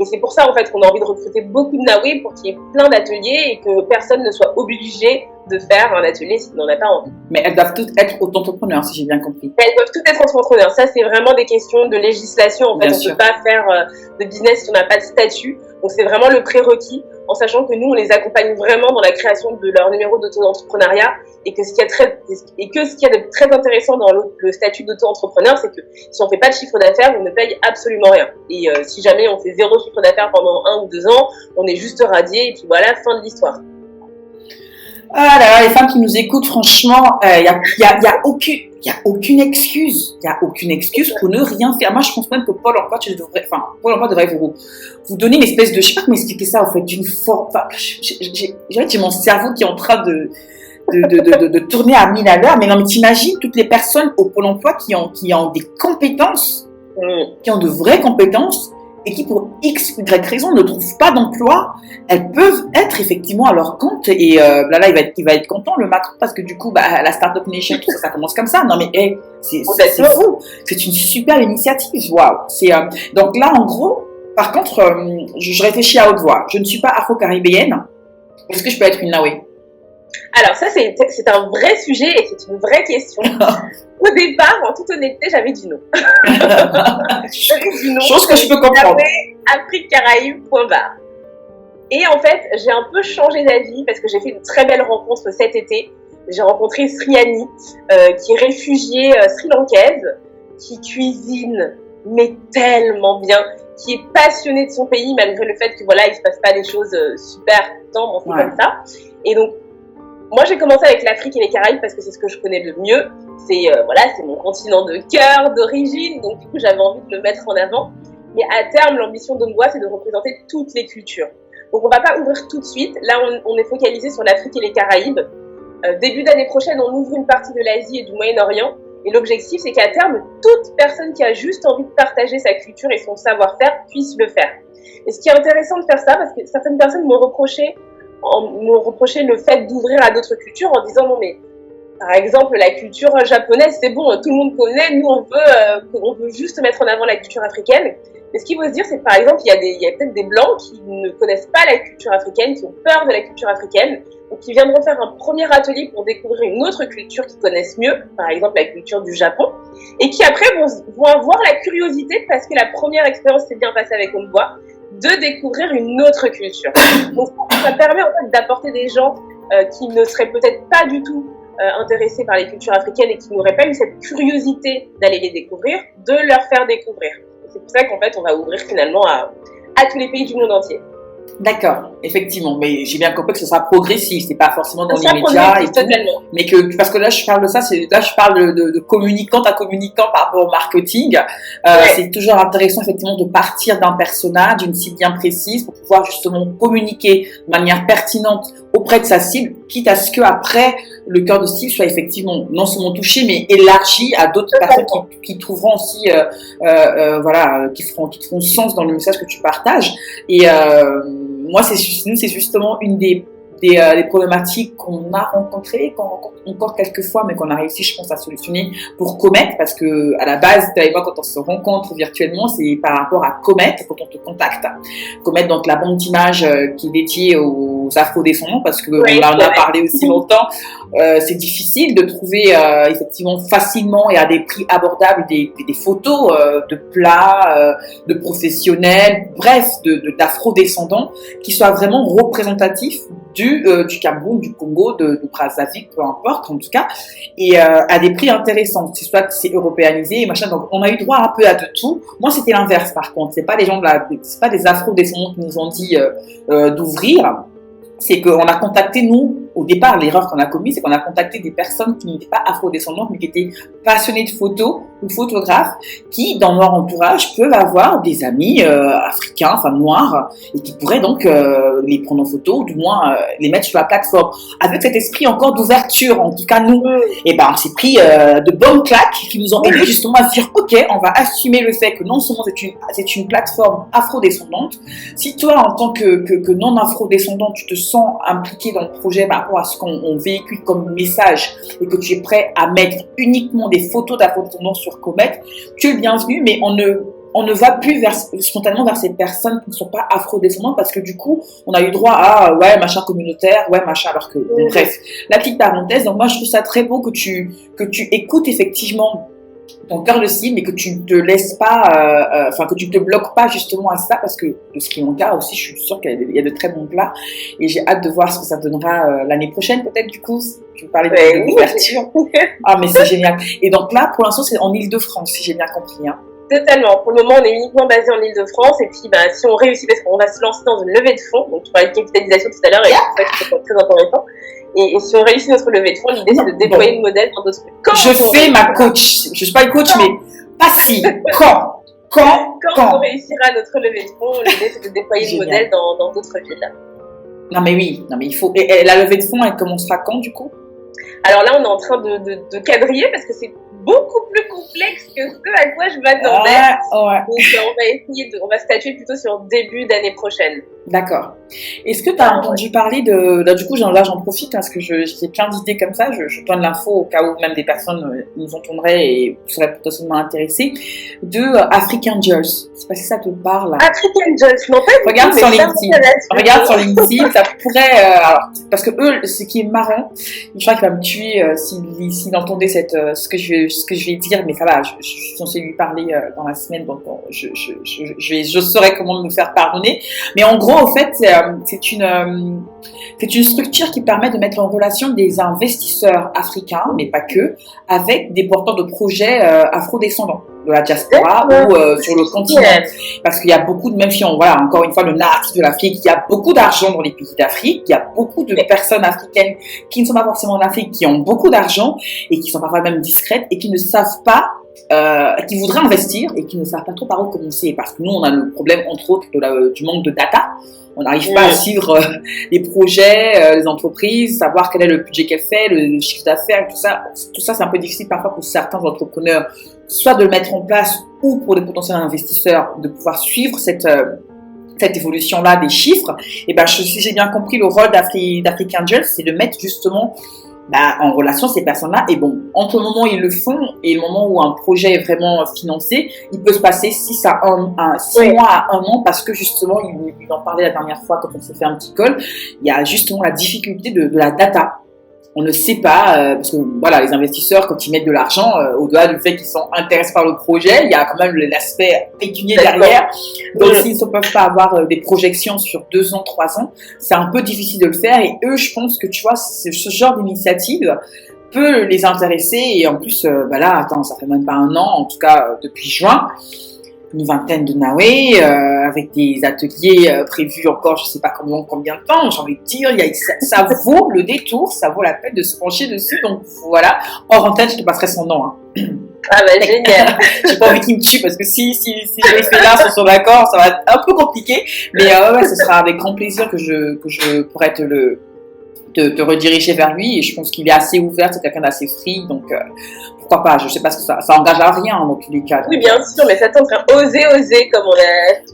Et c'est pour ça en fait qu'on a envie de recruter beaucoup de Nawe pour qu'il y ait plein d'ateliers et que personne ne soit obligé de faire un atelier s'il n'en a pas envie. Mais elles doivent toutes être auto-entrepreneurs, si j'ai bien compris. Elles doivent toutes être entrepreneurs. Ça, c'est vraiment des questions de législation. En fait, on ne peut pas faire de business si on n'a pas de statut. Donc, c'est vraiment le prérequis, en sachant que nous, on les accompagne vraiment dans la création de leur numéro d'auto-entrepreneuriat et que ce qu'il y a de très intéressant dans le statut d'auto-entrepreneur, c'est que si on ne fait pas de chiffre d'affaires, on ne paye absolument rien. Et si jamais on fait 0 chiffre d'affaires pendant 1 ou 2 ans, on est juste radié et puis voilà, fin de l'histoire. Ah là là, les femmes qui nous écoutent, franchement, y a aucune excuse. Il y a aucune excuse pour ne rien faire. Moi, je pense même que Pôle emploi devrait vous donner une espèce de, je sais pas comment expliquer ça, en fait, d'une forme, j'ai mon cerveau qui est en train de tourner à 1000 à l'heure. Mais non, mais t'imagines toutes les personnes au Pôle emploi qui ont des compétences, qui ont de vraies compétences, et qui pour X, Y raison ne trouvent pas d'emploi, elles peuvent être effectivement à leur compte. Et là, il va être content, le Macron, parce que du coup, la Startup Nation, tout ça, ça commence comme ça. Non mais c'est fou. C'est une super initiative. Waouh. Donc là, en gros, par contre, je réfléchis à haute voix. Je ne suis pas afro-caribéenne. Est-ce que je peux être une Nawe? Alors ça, c'est un vrai sujet et c'est une vraie question. Au départ, en toute honnêteté, j'avais dit non. Chose que je peux comprendre. Afrique Caraïbes, point barre. Et en fait, j'ai un peu changé d'avis parce que j'ai fait une très belle rencontre cet été. J'ai rencontré Sriani, qui est réfugiée sri-lankaise, qui cuisine mais tellement bien, qui est passionné de son pays, malgré le fait que voilà, il se passe pas des choses super tout le temps, bon, c'est comme ça. Et donc, moi, j'ai commencé avec l'Afrique et les Caraïbes parce que c'est ce que je connais le mieux. C'est voilà, c'est mon continent de cœur, d'origine, donc du coup, j'avais envie de le mettre en avant. Mais à terme, l'ambition d'Onvoa, c'est de représenter toutes les cultures. Donc, on va pas ouvrir tout de suite. Là, on est focalisé sur l'Afrique et les Caraïbes. Début d'année prochaine, on ouvre une partie de l'Asie et du Moyen-Orient. Et l'objectif, c'est qu'à terme, toute personne qui a juste envie de partager sa culture et son savoir-faire puisse le faire. Et ce qui est intéressant de faire ça, parce que certaines personnes m'ont reproché le fait d'ouvrir à d'autres cultures en disant non mais par exemple la culture japonaise c'est bon, tout le monde connaît, nous on veut juste mettre en avant la culture africaine. Mais ce qu'il faut se dire c'est que par exemple il y a peut-être des blancs qui ne connaissent pas la culture africaine, qui ont peur de la culture africaine, donc qui viendront faire un premier atelier pour découvrir une autre culture qu'ils connaissent mieux, par exemple la culture du Japon, et qui après vont avoir la curiosité parce que la première expérience s'est bien passée avec Onvoa, de découvrir une autre culture. Donc ça permet en fait d'apporter des gens qui ne seraient peut-être pas du tout intéressés par les cultures africaines et qui n'auraient pas eu cette curiosité d'aller les découvrir, de leur faire découvrir. C'est pour ça qu'en fait on va ouvrir finalement à tous les pays du monde entier. D'accord, effectivement, mais j'ai bien compris que ce sera progressif, c'est pas forcément dans l'immédiat et tout, mais que parce que là je parle de ça, je parle de communicant à communicant par rapport au marketing. C'est toujours intéressant effectivement de partir d'un personnage, d'une cible bien précise pour pouvoir justement communiquer de manière pertinente auprès de sa cible, quitte à ce que après le cœur de cible soit effectivement non seulement touché mais élargi à d'autres personnes qui trouveront aussi voilà, qui feront sens dans le message que tu partages. Et moi, c'est justement une des problématiques qu'on a rencontrées encore quelques fois, mais qu'on a réussi, je pense, à solutionner pour Comet, parce que à la base, tu vois, quand on se rencontre virtuellement, c'est par rapport à Comet, quand on te contacte. Comet, donc la banque d'images qui est dédiée aux afro-descendants, parce que on en a parlé aussi longtemps. C'est difficile de trouver effectivement facilement et à des prix abordables des photos de plats, de professionnels, bref, d'afro-descendants qui soient vraiment représentatifs du Cameroun, du Congo, de Brazzaville, peu importe en tout cas, et à des prix intéressants. Soit c'est européanisé et machin, donc on a eu droit un peu à de tout. Moi c'était l'inverse par contre, c'est pas des afro-descendants qui nous ont dit d'ouvrir. C'est qu'on a contacté, nous, au départ, l'erreur qu'on a commise, c'est qu'on a contacté des personnes qui n'étaient pas afro-descendantes, mais qui étaient passionnées de photos ou photographes, qui, dans leur entourage, peuvent avoir des amis africains, enfin noirs, et qui pourraient donc les prendre en photo, ou du moins les mettre sur la plateforme. Avec cet esprit encore d'ouverture, en tout cas nous, et ben, on s'est pris de bonnes claques qui nous ont aidé justement à se dire, ok, on va assumer le fait que non seulement c'est une plateforme afro-descendante. Si toi, en tant que non afro-descendant, tu te sens impliqué dans le projet par rapport à ce qu'on véhicule comme message et que tu es prêt à mettre uniquement des photos d'afro-descendants sur Comet, tu es le bienvenu, mais on ne va plus spontanément vers ces personnes qui ne sont pas afro-descendantes parce que du coup, on a eu droit à ouais, machin communautaire, ouais, machin, alors que bon, bref, la petite parenthèse. Donc moi, je trouve ça très beau que tu écoutes effectivement ton cœur de cible, mais que tu ne te laisses pas, que tu ne te bloques pas justement à ça, parce que de Sri Lanka aussi, je suis sûre qu'il y a de très bons plats, et j'ai hâte de voir ce que ça donnera l'année prochaine, peut-être, du coup, si tu parlais de l'ouverture. Ah, mais c'est génial. Et donc là, pour l'instant, c'est en Île-de-France, si j'ai bien compris, hein. Totalement. Pour le moment, on est uniquement basé en Île-de-France, et puis si on réussit, parce qu'on va se lancer dans une levée de fonds, donc tu parlais de capitalisation tout à l'heure, et c'est ça qui est très intéressant. Et si on réussit notre levée de fonds, l'idée c'est de déployer le modèle dans d'autres pays. Je fais ma coach. Je suis pas une coach, mais pas si. Quand on réussira notre levée de fonds, l'idée c'est de déployer le modèle dans d'autres villes. Non mais oui, il faut. Et la levée de fonds, elle commencera quand du coup? Alors là, on est en train de quadriller parce que c'est beaucoup plus complexe que ce à quoi je m'attendais. Donc on va statuer plutôt sur début d'année prochaine. D'accord. Est-ce que tu as entendu parler là, du coup, j'en profite parce que j'ai plein d'idées comme ça. Je donne l'info au cas où même des personnes nous entendrait et seraient potentiellement intéressées de African Girls. Je sais pas si ça te parle. African Girls, non pas. Regarde sur LinkedIn. Regarde sur LinkedIn, ça pourrait. Parce que eux, ce qui est marrant, je crois qu'il va me tuer s'il entendait ce que je vais dire, mais ça va. Je suis censée lui parler dans la semaine, donc je saurai comment me faire pardonner. Mais en gros, en fait, c'est une structure qui permet de mettre en relation des investisseurs africains, mais pas que, avec des porteurs de projets afro-descendants. de la diaspora ou sur le continent. Parce qu'il y a beaucoup de, même si on, voilà, encore une fois, le narratif de l'Afrique, il y a beaucoup d'argent dans les pays d'Afrique, il y a beaucoup de personnes africaines qui ne sont pas forcément en Afrique, qui ont beaucoup d'argent et qui sont parfois même discrètes et qui ne savent pas, qui voudraient investir et qui ne savent pas trop par où commencer. Parce que nous, on a le problème, entre autres, du manque de data. On n'arrive pas à suivre les projets, les entreprises, savoir quel est le budget qu'elle fait, le chiffre d'affaires, tout ça. Tout ça, c'est un peu difficile parfois pour certains entrepreneurs, soit de le mettre en place ou pour des potentiels investisseurs, de pouvoir suivre cette évolution-là des chiffres. Et ben, si j'ai bien compris, le rôle d'Africa Angels, c'est de mettre justement en relation ces personnes-là. Et bon, entre le moment où ils le font et le moment où un projet est vraiment financé, il peut se passer 6 mois à 1 an, parce que justement, il en parlait la dernière fois quand on s'est fait un petit call, il y a justement la difficulté de la data. On ne sait pas, parce que voilà, les investisseurs, quand ils mettent de l'argent, au-delà du fait qu'ils sont intéressés par le projet, il y a quand même l'aspect pécunier derrière. Donc, s'ils ne peuvent pas avoir des projections sur 2 ans, 3 ans, c'est un peu difficile de le faire. Et eux, je pense que, tu vois, ce genre d'initiative peut les intéresser. Et en plus, là, attends, ça fait même pas 1 an, en tout cas depuis juin, une vingtaine de Naoué, avec des ateliers prévus encore, je sais pas combien de temps, j'ai envie de dire, ça vaut le détour, ça vaut la peine de se pencher dessus, donc voilà. Hors antenne, je te passerai son nom. Hein. Ah bah génial. J'ai pas envie qu'il me tue, parce que si je les fais là, sans son accord, ça va être un peu compliqué, mais ce sera avec grand plaisir que je pourrai te rediriger vers lui, et je pense qu'il est assez ouvert, c'est quelqu'un d'assez free, donc pourquoi pas, je sais pas, ce que ça engage à rien dans tous les cas. Oui, bien sûr, mais ça t'entraîne oser, comme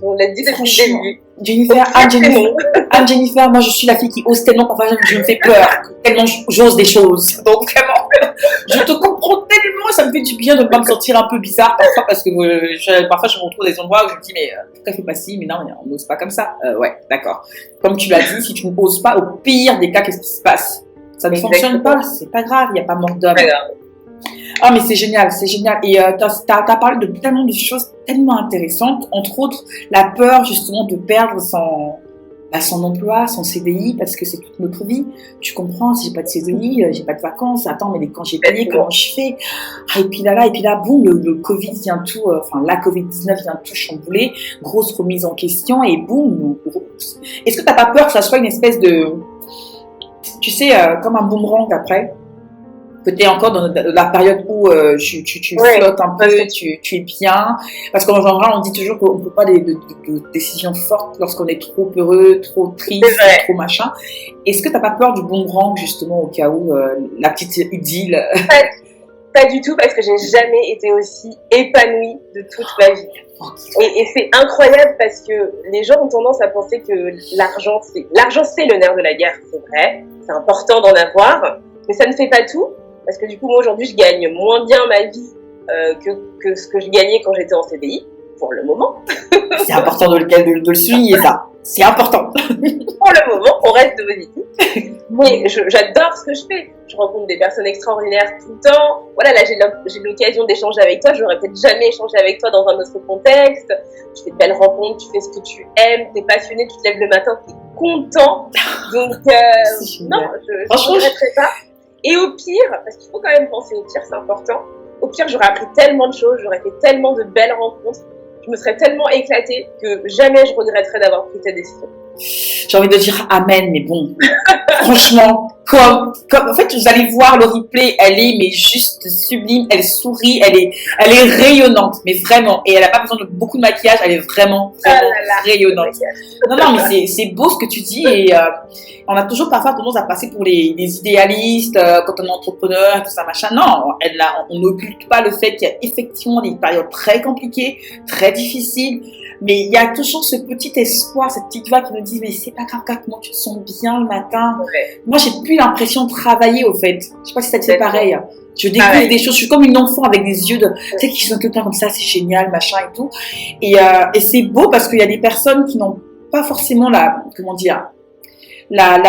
on l'a dit depuis le début. Anne-Jennifer, moi je suis la fille qui ose tellement, enfin je me fais peur, tellement j'ose des choses. Donc vraiment, je te comprends tellement, ça me fait du bien de ne pas me sentir un peu bizarre parfois, parce que parfois je me retrouve dans des endroits où je me dis, mais pourquoi fais pas ci, mais non, on n'ose pas comme ça. Ouais, d'accord. Comme tu l'as dit, si tu n'oses pas, au pire des cas, qu'est-ce qui se passe? Ça ne fonctionne pas, c'est pas grave, il n'y a pas mort d'homme. Ah, mais c'est génial. Et t'as parlé de tellement de choses tellement intéressantes, entre autres la peur justement de perdre son emploi, son CDI, parce que c'est toute notre vie. Tu comprends, si j'ai pas de CDI, j'ai pas de vacances, attends, mais les congés payés, comment je fais? Et puis là, boum, le Covid vient tout, la Covid-19 vient tout chambouler, grosse remise en question, et boum, est-ce que t'as pas peur que ça soit une espèce de, tu sais, comme un boomerang après? Peut-être encore dans la période où tu flottes un peu, tu es bien. Parce qu'en général, on dit toujours qu'on ne peut pas de décisions fortes lorsqu'on est trop heureux, trop triste, trop machin. Est-ce que tu n'as pas peur du boomerang, justement, au cas où la petite idylle? Pas du tout, parce que j'ai jamais été aussi épanouie de toute ma vie. Et c'est incroyable, parce que les gens ont tendance à penser que l'argent, c'est le nerf de la guerre. C'est vrai, c'est important d'en avoir, mais ça ne fait pas tout. Parce que du coup, moi aujourd'hui, je gagne moins bien ma vie que ce que je gagnais quand j'étais en CDI, pour le moment. C'est important de le souligner, ça. C'est important. Pour le moment, on reste positif. Mais j'adore ce que je fais. Je rencontre des personnes extraordinaires tout le temps. Voilà, là, j'ai l'occasion d'échanger avec toi. J'aurais peut-être jamais échangé avec toi dans un autre contexte. Tu fais de belles rencontres, tu fais ce que tu aimes, t'es passionné, tu te lèves le matin, t'es content. Donc, non, je ne regretterai pas. Et au pire, parce qu'il faut quand même penser au pire, c'est important. Au pire, j'aurais appris tellement de choses, j'aurais fait tellement de belles rencontres, je me serais tellement éclatée que jamais je regretterais d'avoir pris cette décision. J'ai envie de dire amen, mais bon, franchement, comme, en fait, vous allez voir le replay, elle est mais juste sublime, elle sourit, elle est rayonnante, mais vraiment, et elle n'a pas besoin de beaucoup de maquillage, elle est vraiment rayonnante. Non, mais c'est beau ce que tu dis, et on a toujours parfois tendance à passer pour les idéalistes, quand on est entrepreneur, tout ça, machin. Non, on n'occulte pas le fait qu'il y a effectivement des périodes très compliquées, très difficiles, mais il y a toujours ce petit espoir, cette petite voix qui nous dit, mais c'est pas grave, comment tu te sens bien le matin. Ouais. Moi, j'ai plus l'impression de travailler, au fait. Je sais pas si ça te fait pareil. Je découvre des choses, je suis comme une enfant avec des yeux tu sais, qui sont tout le temps comme ça, c'est génial, machin et tout. Et c'est beau parce qu'il y a des personnes qui n'ont pas forcément la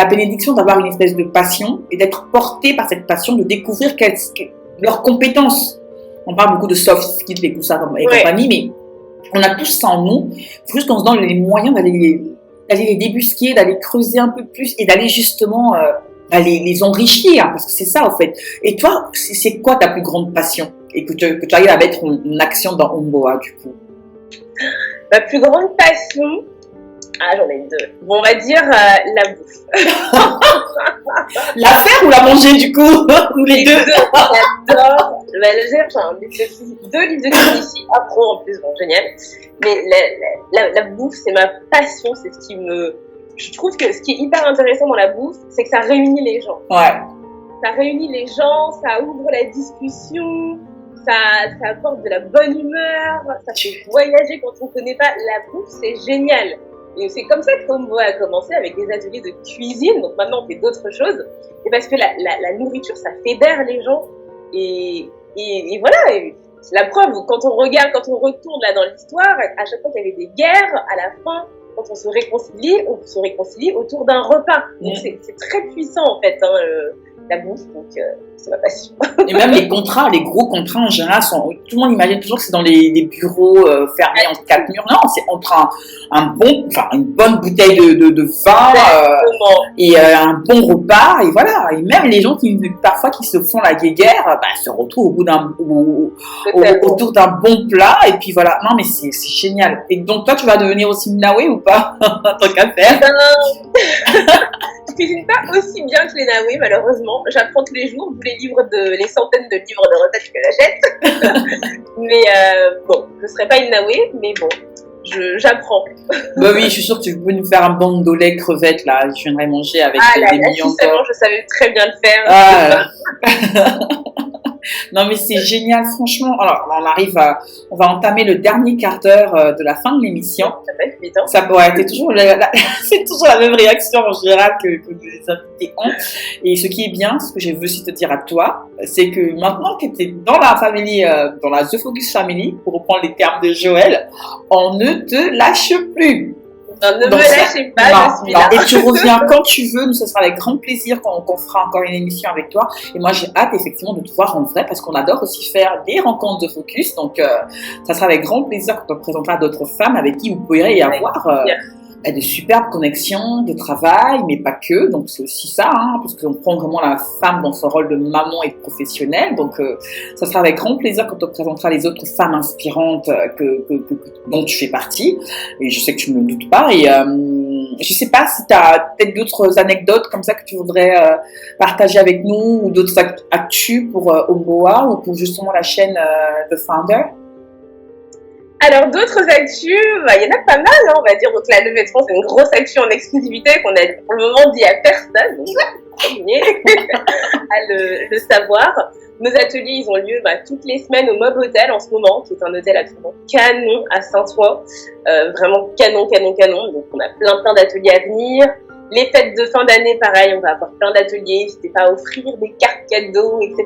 bénédiction d'avoir une espèce de passion et d'être portées par cette passion, de découvrir leurs compétences. On parle beaucoup de soft skills et tout ça et compagnie, mais on a tous ça en nous. Il faut juste qu'on se donne les moyens d'aller les débusquer, d'aller creuser un peu plus et d'aller justement les enrichir, parce que c'est ça en fait. Et toi, c'est quoi ta plus grande passion? et que tu arrives à mettre en action dans Omboa, du coup? Ma plus grande passion, j'en ai deux. Bon, on va dire la bouffe. La faire ou la manger, du coup? Ou les deux? J'adore. J'ai deux livres de cuisine ici, après en plus, bon, génial. Mais la bouffe, c'est ma passion, c'est ce qui me... Je trouve que ce qui est hyper intéressant dans la bouffe, c'est que ça réunit les gens. Ouais. Ça réunit les gens, ça ouvre la discussion, ça apporte de la bonne humeur, ça fait voyager quand on ne connaît pas. La bouffe, c'est génial. Et c'est comme ça que Omboa a commencé avec des ateliers de cuisine. Donc maintenant, on fait d'autres choses. Et parce que la nourriture, ça fédère les gens. Et voilà. Et la preuve, quand on regarde, quand on retourne là dans l'histoire, à chaque fois qu'il y avait des guerres, à la fin, quand on se réconcilie autour d'un repas. Donc c'est très puissant en fait, la bouffe. Donc c'est ma passion. Et même les contrats, les gros contrats en général, tout le monde imagine toujours que c'est dans des bureaux fermés entre quatre murs. Non, c'est entre une bonne bouteille de vin et un bon repas. Et voilà. Et même les gens qui se font la guéguerre, se retrouvent autour d'un bon plat. Et puis voilà. Non, mais c'est génial. Et donc toi, tu vas devenir aussi Naoué ou pas en tant qu'affaire? Je cuisine pas aussi bien que les Naoué, malheureusement. J'apprends tous les jours, les centaines de livres de recettes que j'achète. Mais bon, je serai pas une Naoué, mais bon, j'apprends. Bah oui, je suis sûre que tu peux nous faire un bandolé crevettes là. Je viendrai manger avec des millions de... Je savais très bien le faire. Non mais c'est génial, franchement. Alors on va entamer le dernier quart d'heure de la fin de l'émission. Ça va être vite, hein. C'est toujours la même réaction en général que les invités ont. Et ce qui est bien, ce que je veux aussi te dire à toi, c'est que maintenant que tu es dans la famille, dans la The Focus Family, pour reprendre les termes de Joël, on ne te lâche plus. Non, ne me lâchez pas, je suis là. Et tu reviens quand tu veux, nous, ce sera avec grand plaisir qu'on fera encore une émission avec toi. Et moi, j'ai hâte effectivement de te voir en vrai parce qu'on adore aussi faire des rencontres de focus. Donc, ça sera avec grand plaisir qu'on te présentera d'autres femmes avec qui vous pourrez y avoir de superbes connexions de travail, mais pas que. Donc, c'est aussi ça, parce qu'on prend vraiment la femme dans son rôle de maman et de professionnelle. Donc, ça sera avec grand plaisir qu'on te présentera les autres femmes inspirantes dont tu fais partie. Et je sais que tu ne me doutes pas. Et je sais pas si tu as peut-être d'autres anecdotes comme ça que tu voudrais partager avec nous ou d'autres actus pour Omboa ou pour justement la chaîne The Founder. Alors, d'autres actus, il y en a pas mal, on va dire. Donc, la levée de fonds, c'est une grosse actu en exclusivité qu'on a pour le moment dit à personne. Donc, à le savoir. Nos ateliers, ils ont lieu toutes les semaines au Mob Hotel en ce moment, qui est un hôtel absolument canon à Saint-Ouen. Vraiment canon. Donc, on a plein d'ateliers à venir. Les fêtes de fin d'année, pareil, on va avoir plein d'ateliers. N'hésitez pas à offrir des cartes cadeaux, etc.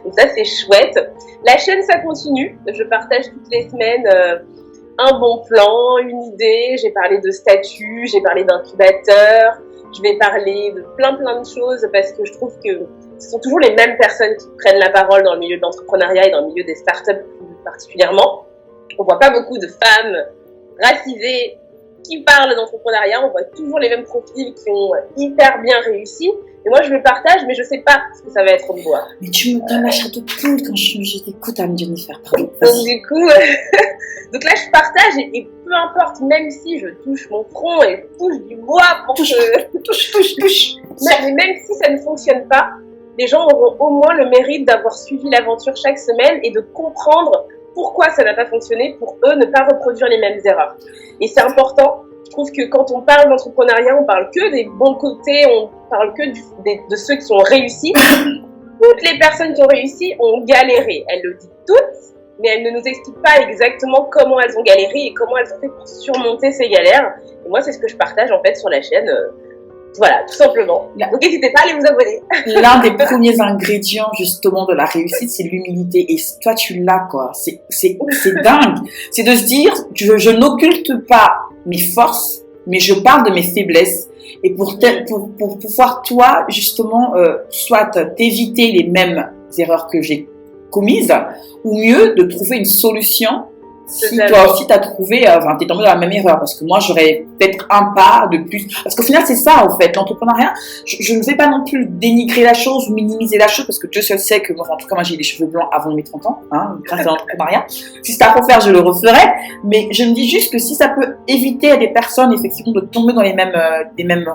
Donc ça, c'est chouette. La chaîne, ça continue. Je partage toutes les semaines un bon plan, une idée. J'ai parlé de statut, j'ai parlé d'incubateur. Je vais parler de plein de choses parce que je trouve que ce sont toujours les mêmes personnes qui prennent la parole dans le milieu de l'entrepreneuriat et dans le milieu des startups plus particulièrement. On voit pas beaucoup de femmes racisées qui parlent d'entrepreneuriat, on voit toujours les mêmes profils qui ont hyper bien réussi. Et moi, je le partage, mais je sais pas ce que ça va être au bois. Mais tu me donnes la chair de poule quand je t'écoute, Anne-Jennifer. Donc, du coup, donc là, je partage et peu importe, même si je touche mon front et touche du bois pour touche. Mais même si ça ne fonctionne pas, les gens auront au moins le mérite d'avoir suivi l'aventure chaque semaine et de comprendre pourquoi ça n'a pas fonctionné pour eux ne pas reproduire les mêmes erreurs. Et c'est important. Je trouve que quand on parle d'entrepreneuriat, on parle que des bons côtés, on parle que de ceux qui ont réussi. Toutes les personnes qui ont réussi ont galéré. Elles le disent toutes, mais elles ne nous expliquent pas exactement comment elles ont galéré et comment elles ont fait pour surmonter ces galères. Et moi, c'est ce que je partage en fait sur la chaîne. Voilà, tout simplement. Donc n'hésitez pas à aller vous abonner. L'un des premiers ingrédients justement de la réussite, c'est l'humilité. Et toi, tu l'as, quoi. C'est dingue. C'est de se dire, je n'occulte pas mes forces, mais je parle de mes faiblesses. Et pour pouvoir, toi, justement, soit t'éviter les mêmes erreurs que j'ai commises, ou mieux, de trouver une solution. Si toi aussi t'as trouvé, t'es tombé dans la même erreur, parce que moi j'aurais peut-être un pas de plus. Parce qu'au final, c'est ça, en fait, l'entrepreneuriat. Je ne vais pas non plus dénigrer la chose ou minimiser la chose, parce que Dieu seul sait que moi, en tout cas, moi, j'ai les cheveux blancs avant mes 30 ans, hein, grâce à l'entrepreneuriat. Si c'est à refaire, je le referai. Mais je me dis juste que si ça peut éviter à des personnes, effectivement, de tomber dans les mêmes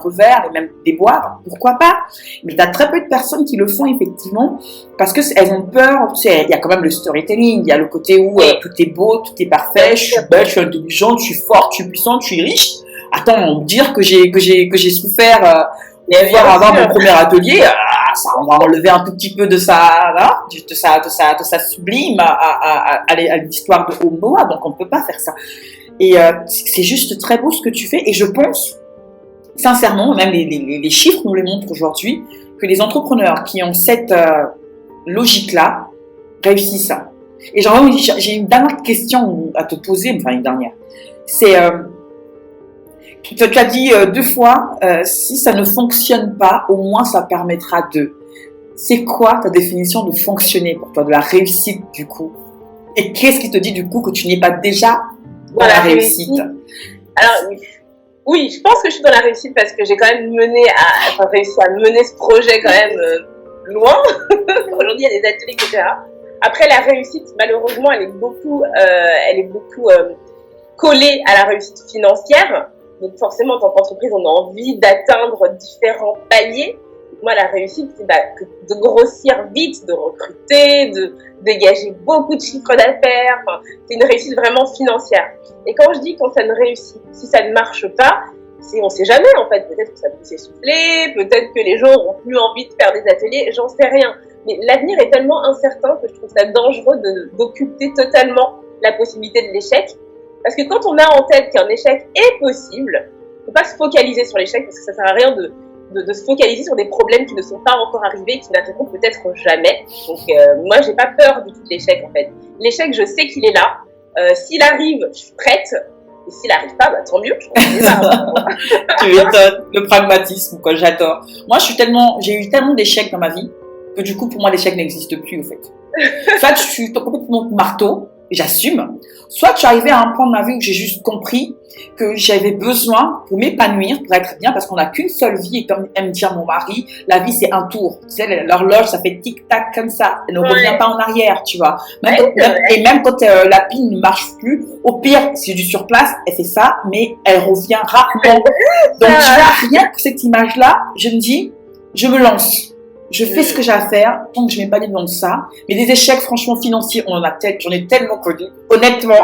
revers, les mêmes déboires, pourquoi pas? Mais il y a très peu de personnes qui le font, effectivement, parce que elles ont peur. Tu sais, il y a quand même le storytelling, il y a le côté où tout est beau, tout est parfait, je suis belle, je suis intelligente, je suis forte, je suis puissante, je suis riche. Attends, dire que j'ai souffert pour pouvoir avoir mon premier atelier, ça, on va enlever un tout petit peu de sa sublime à l'histoire de Homo, donc on ne peut pas faire ça. Et c'est juste très beau ce que tu fais, et je pense, sincèrement, même les chiffres nous le montrent aujourd'hui, que les entrepreneurs qui ont cette logique-là réussissent ça. Et j'ai une dernière question à te poser, enfin une dernière. C'est, tu as dit 2 fois, si ça ne fonctionne pas, au moins ça permettra de. C'est quoi ta définition de fonctionner pour toi, de la réussite du coup? Et qu'est-ce qui te dit du coup que tu n'es pas déjà dans la réussite? Alors, oui, je pense que je suis dans la réussite parce que j'ai quand même réussi à mener ce projet quand même loin. Aujourd'hui, il y a des ateliers, etc. Après, la réussite, malheureusement, elle est beaucoup collée à la réussite financière. Donc, forcément, en tant qu'entreprise, on a envie d'atteindre différents paliers. Moi, la réussite, c'est de grossir vite, de recruter, de dégager beaucoup de chiffres d'affaires. Enfin, c'est une réussite vraiment financière. Et quand je dis quand ça ne réussit, si ça ne marche pas, on ne sait jamais en fait. Peut-être que ça peut s'essouffler, peut-être que les gens n'auront plus envie de faire des ateliers, j'en sais rien. Mais l'avenir est tellement incertain que je trouve ça dangereux d'occulter totalement la possibilité de l'échec. Parce que quand on a en tête qu'un échec est possible, il ne faut pas se focaliser sur l'échec parce que ça ne sert à rien de se focaliser sur des problèmes qui ne sont pas encore arrivés et qui n'arriveront peut-être jamais. Donc moi, j'ai pas peur du tout de l'échec en fait. L'échec, je sais qu'il est là. S'il arrive, je suis prête. Et s'il n'arrive pas, tant mieux. Tu m'étonnes, le pragmatisme, quoi, j'adore. Moi, j'ai eu tellement d'échecs dans ma vie que du coup, pour moi, l'échec n'existe plus, au fait. Soit je suis complètement marteau, et j'assume. Soit tu es arrivé à un point de ma vie où j'ai juste compris que j'avais besoin, pour m'épanouir, pour être bien, parce qu'on n'a qu'une seule vie, et comme aime dire mon mari, la vie c'est un tour. Tu sais, l'horloge, ça fait tic-tac comme ça, elle ne revient pas en arrière, tu vois. Même quand la pile ne marche plus, au pire, si je suis sur place, elle fait ça, mais elle revient rarement. Donc, tu vois, rien que cette image-là, je me dis, je me lance. Je fais ce que j'ai à faire, tant que je m'épanouis dans ça. Mais des échecs, franchement, financiers, j'en ai tellement connu, honnêtement.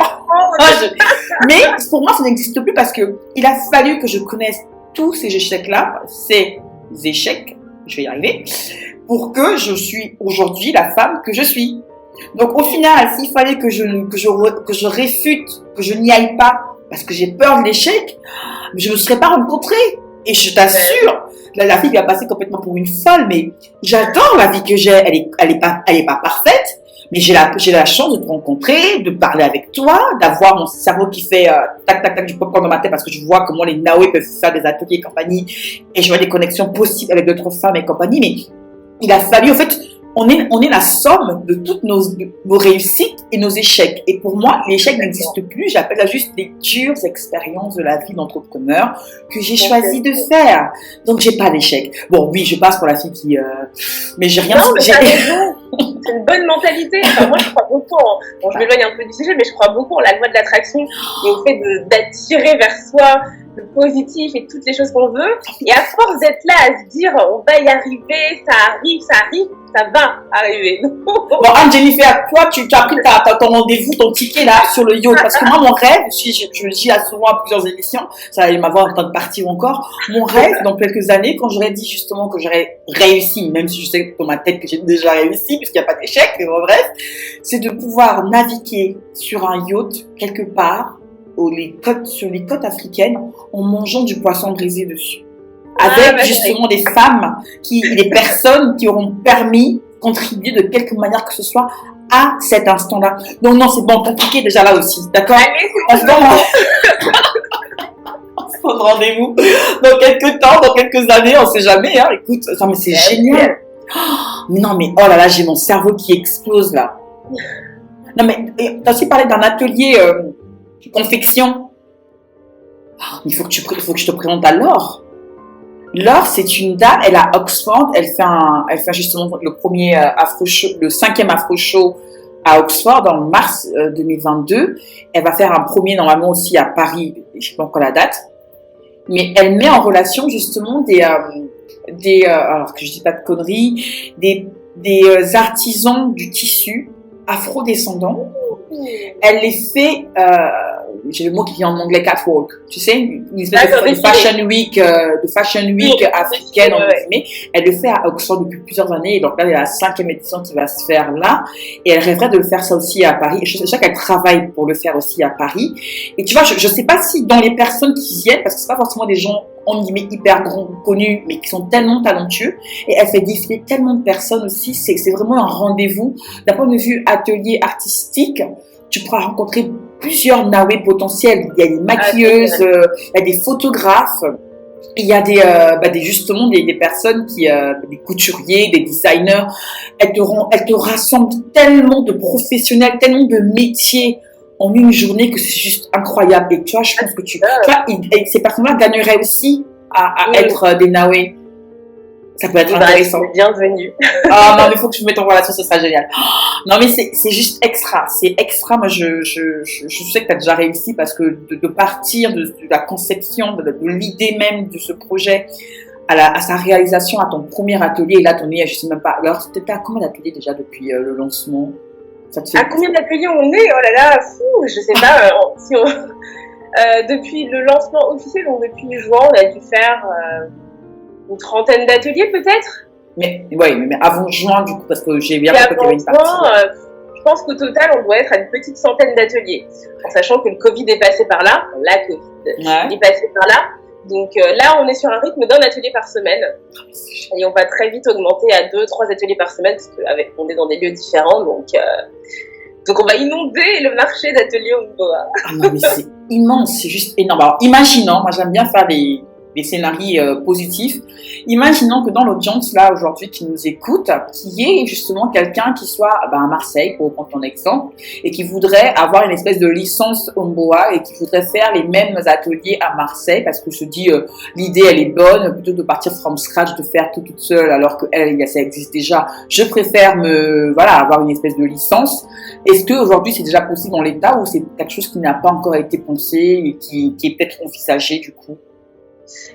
Mais pour moi, ça n'existe plus parce que il a fallu que je connaisse tous ces échecs-là, je vais y arriver, pour que je suis aujourd'hui la femme que je suis. Donc, au final, s'il fallait que je réfute, que je n'y aille pas, parce que j'ai peur de l'échec, je ne me serais pas rencontrée. Et je t'assure, la fille va passer complètement pour une folle, mais j'adore la vie que j'ai. Elle est pas parfaite, mais j'ai la chance de te rencontrer, de parler avec toi, d'avoir mon cerveau qui fait tac tac tac du popcorn dans ma tête parce que je vois comment les Naoué peuvent faire des ateliers et compagnie, et je vois des connexions possibles avec d'autres femmes et compagnie. Mais il a fallu, en fait, on est la somme de toutes nos réussites et nos échecs. Et pour moi, l'échec n'existe plus. J'appelle ça juste les dures expériences de la vie d'entrepreneur que j'ai choisi de faire. Donc, j'ai pas d'échec. Bon, oui, je passe pour la fille qui... mais j'ai rien... Non, mais c'est une bonne mentalité. Enfin, moi, je crois beaucoup Bon, je m'éloigne un peu du sujet, mais je crois beaucoup en la loi de l'attraction et au fait d'attirer vers soi le positif et toutes les choses qu'on veut. Et à force d'être là, à se dire, on va y arriver, ça arrive, ça va arriver. Bon, Anne-Jennifer, toi, tu as pris ton rendez-vous, ton ticket là, sur le yacht. Parce que moi, mon rêve, je le dis là souvent à plusieurs émissions, ça va m'avoir en train de partir encore. Mon rêve, dans quelques années, quand j'aurais dit justement que j'aurais réussi, même si je sais dans ma tête que j'ai déjà réussi, puisqu'il n'y a pas d'échec, mais bon, bref, c'est de pouvoir naviguer sur un yacht, quelque part, sur les côtes africaines, en mangeant du poisson brisé dessus. Avec justement des femmes, des personnes qui auront contribué de quelque manière que ce soit à cet instant-là. Donc non, c'est bon, ton ticket est déjà là aussi, d'accord? On se donne rendez-vous dans quelques temps, dans quelques années, on sait jamais, hein. Écoute, non mais c'est génial. Non mais, oh là là, j'ai mon cerveau qui explose là. Non mais, t'as aussi parlé d'un atelier confection. Il faut que je te présente à Laure. Laure, c'est une dame, elle est à Oxford, elle fait justement le 5e Afro Show à Oxford en mars 2022. Elle va faire un premier normalement aussi à Paris, je ne sais pas encore la date. Mais elle met en relation justement alors que je dis pas de conneries, des artisans du tissu afro-descendants. Elle les fait, j'ai le mot qui vient en anglais, catwalk, tu sais, une espèce de fashion week africaine, mais elle le fait à Oxford depuis plusieurs années, et donc là, il y a la 5e édition qui va se faire là, et elle rêverait de le faire ça aussi à Paris, et je sais qu'elle travaille pour le faire aussi à Paris, et tu vois, je sais pas si dans les personnes qui viennent, parce que c'est pas forcément des gens hyper connus, mais qui sont tellement talentueux, et elle fait défiler tellement de personnes aussi, c'est vraiment un rendez-vous, d'un point de vue atelier artistique, tu pourras rencontrer plusieurs Nawé potentiels. Il y a des maquilleuses, il y a des photographes, il y a justement des personnes des couturiers, des designers. Elles te rassemblent tellement de professionnels, tellement de métiers en une journée que c'est juste incroyable. Et tu vois, je pense que ces personnes-là gagneraient aussi à être des Nawé. Ça peut être intéressant. Bienvenue. Ah non, mais il faut que je me mette en relation, ce sera génial. Non, mais c'est juste extra. C'est extra. Moi, je sais que tu as déjà réussi parce que de partir de la conception, de l'idée même de ce projet à sa réalisation, à ton premier atelier, et là, je sais même pas. Alors, tu étais à combien d'ateliers déjà depuis le lancement? À combien d'ateliers on est? Oh là là, fou, je sais pas. Depuis le lancement officiel, donc depuis juin, on a dû faire une 30aine d'ateliers peut-être. Mais avant juin, du coup, parce que j'ai bien compris qu'il y avait une partie. Je pense qu'au total, on doit être à une petite centaine d'ateliers. En sachant que le Covid est passé par là, la Covid est passé par là. Donc là, on est sur un rythme d'un atelier par semaine. Et on va très vite augmenter à 2-3 ateliers par semaine, parce qu'on est dans des lieux différents. Donc on va inonder le marché d'ateliers au Mboa. Ah non, mais c'est immense, c'est juste énorme. Alors, imaginons, moi j'aime bien faire des scénarios positifs. Imaginons que dans l'audience là aujourd'hui qui nous écoute, qu'il y ait justement quelqu'un qui soit à Marseille, pour prendre ton exemple, et qui voudrait avoir une espèce de licence Omboa et qui voudrait faire les mêmes ateliers à Marseille parce que je dis l'idée elle est bonne, plutôt que de partir from scratch, de faire tout toute seule alors que ça existe déjà. Je préfère avoir une espèce de licence. Est-ce que aujourd'hui c'est déjà possible dans l'État ou c'est quelque chose qui n'a pas encore été pensé et qui est peut-être envisagé du coup?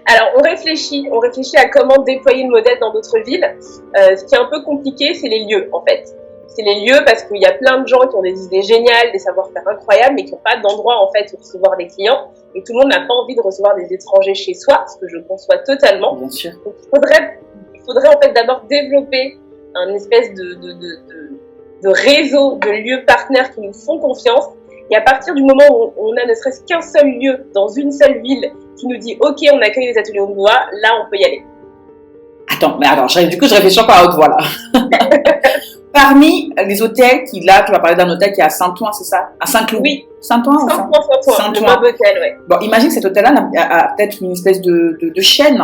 Alors, on réfléchit à comment déployer le modèle dans d'autres villes. Ce qui est un peu compliqué, c'est les lieux, en fait. C'est les lieux parce qu'il y a plein de gens qui ont des idées géniales, des savoir-faire incroyables, mais qui n'ont pas d'endroit, en fait, où recevoir des clients. Et tout le monde n'a pas envie de recevoir des étrangers chez soi, ce que je conçois totalement. Bien sûr. Donc, il faudrait, en fait, d'abord développer un espèce de réseau de lieux partenaires qui nous font confiance. Et à partir du moment où on a ne serait-ce qu'un seul lieu dans une seule ville qui nous dit « Ok, on accueille les ateliers Omboa », là, on peut y aller. Attends, du coup, je réfléchis encore à haute voix, là. Parmi les hôtels tu vas parler d'un hôtel qui est à Saint-Ouen, c'est ça? À Saint-Cloud? Oui. Saint-Ouen ou Saint-Ouen. Le Mob Hôtel, oui. Bon, imagine que cet hôtel-là a peut-être une espèce de chaîne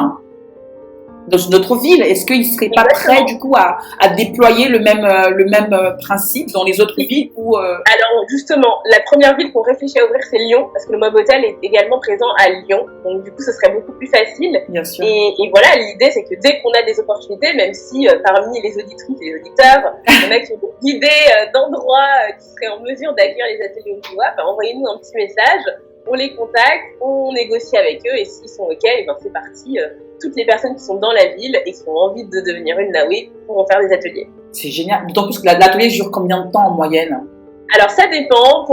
dans notre ville. Est-ce qu'il ne serait pas prêt, du coup, à déployer le même principe dans les autres villes ou Alors, justement, la première ville qu'on réfléchit à ouvrir, c'est Lyon, parce que le Mob Hôtel est également présent à Lyon. Donc, du coup, ce serait beaucoup plus facile. Bien sûr. Et voilà, l'idée, c'est que dès qu'on a des opportunités, même si parmi les auditrices et les auditeurs, il y en a qui ont des idées d'endroits qui seraient en mesure d'accueillir les ateliers Omboa, envoyez-nous un petit message. On les contacte, on négocie avec eux et s'ils sont OK, c'est parti. Toutes les personnes qui sont dans la ville et qui ont envie de devenir une Nawé pourront faire des ateliers. C'est génial. D'autant plus que l'atelier dure combien de temps en moyenne? Alors ça dépend.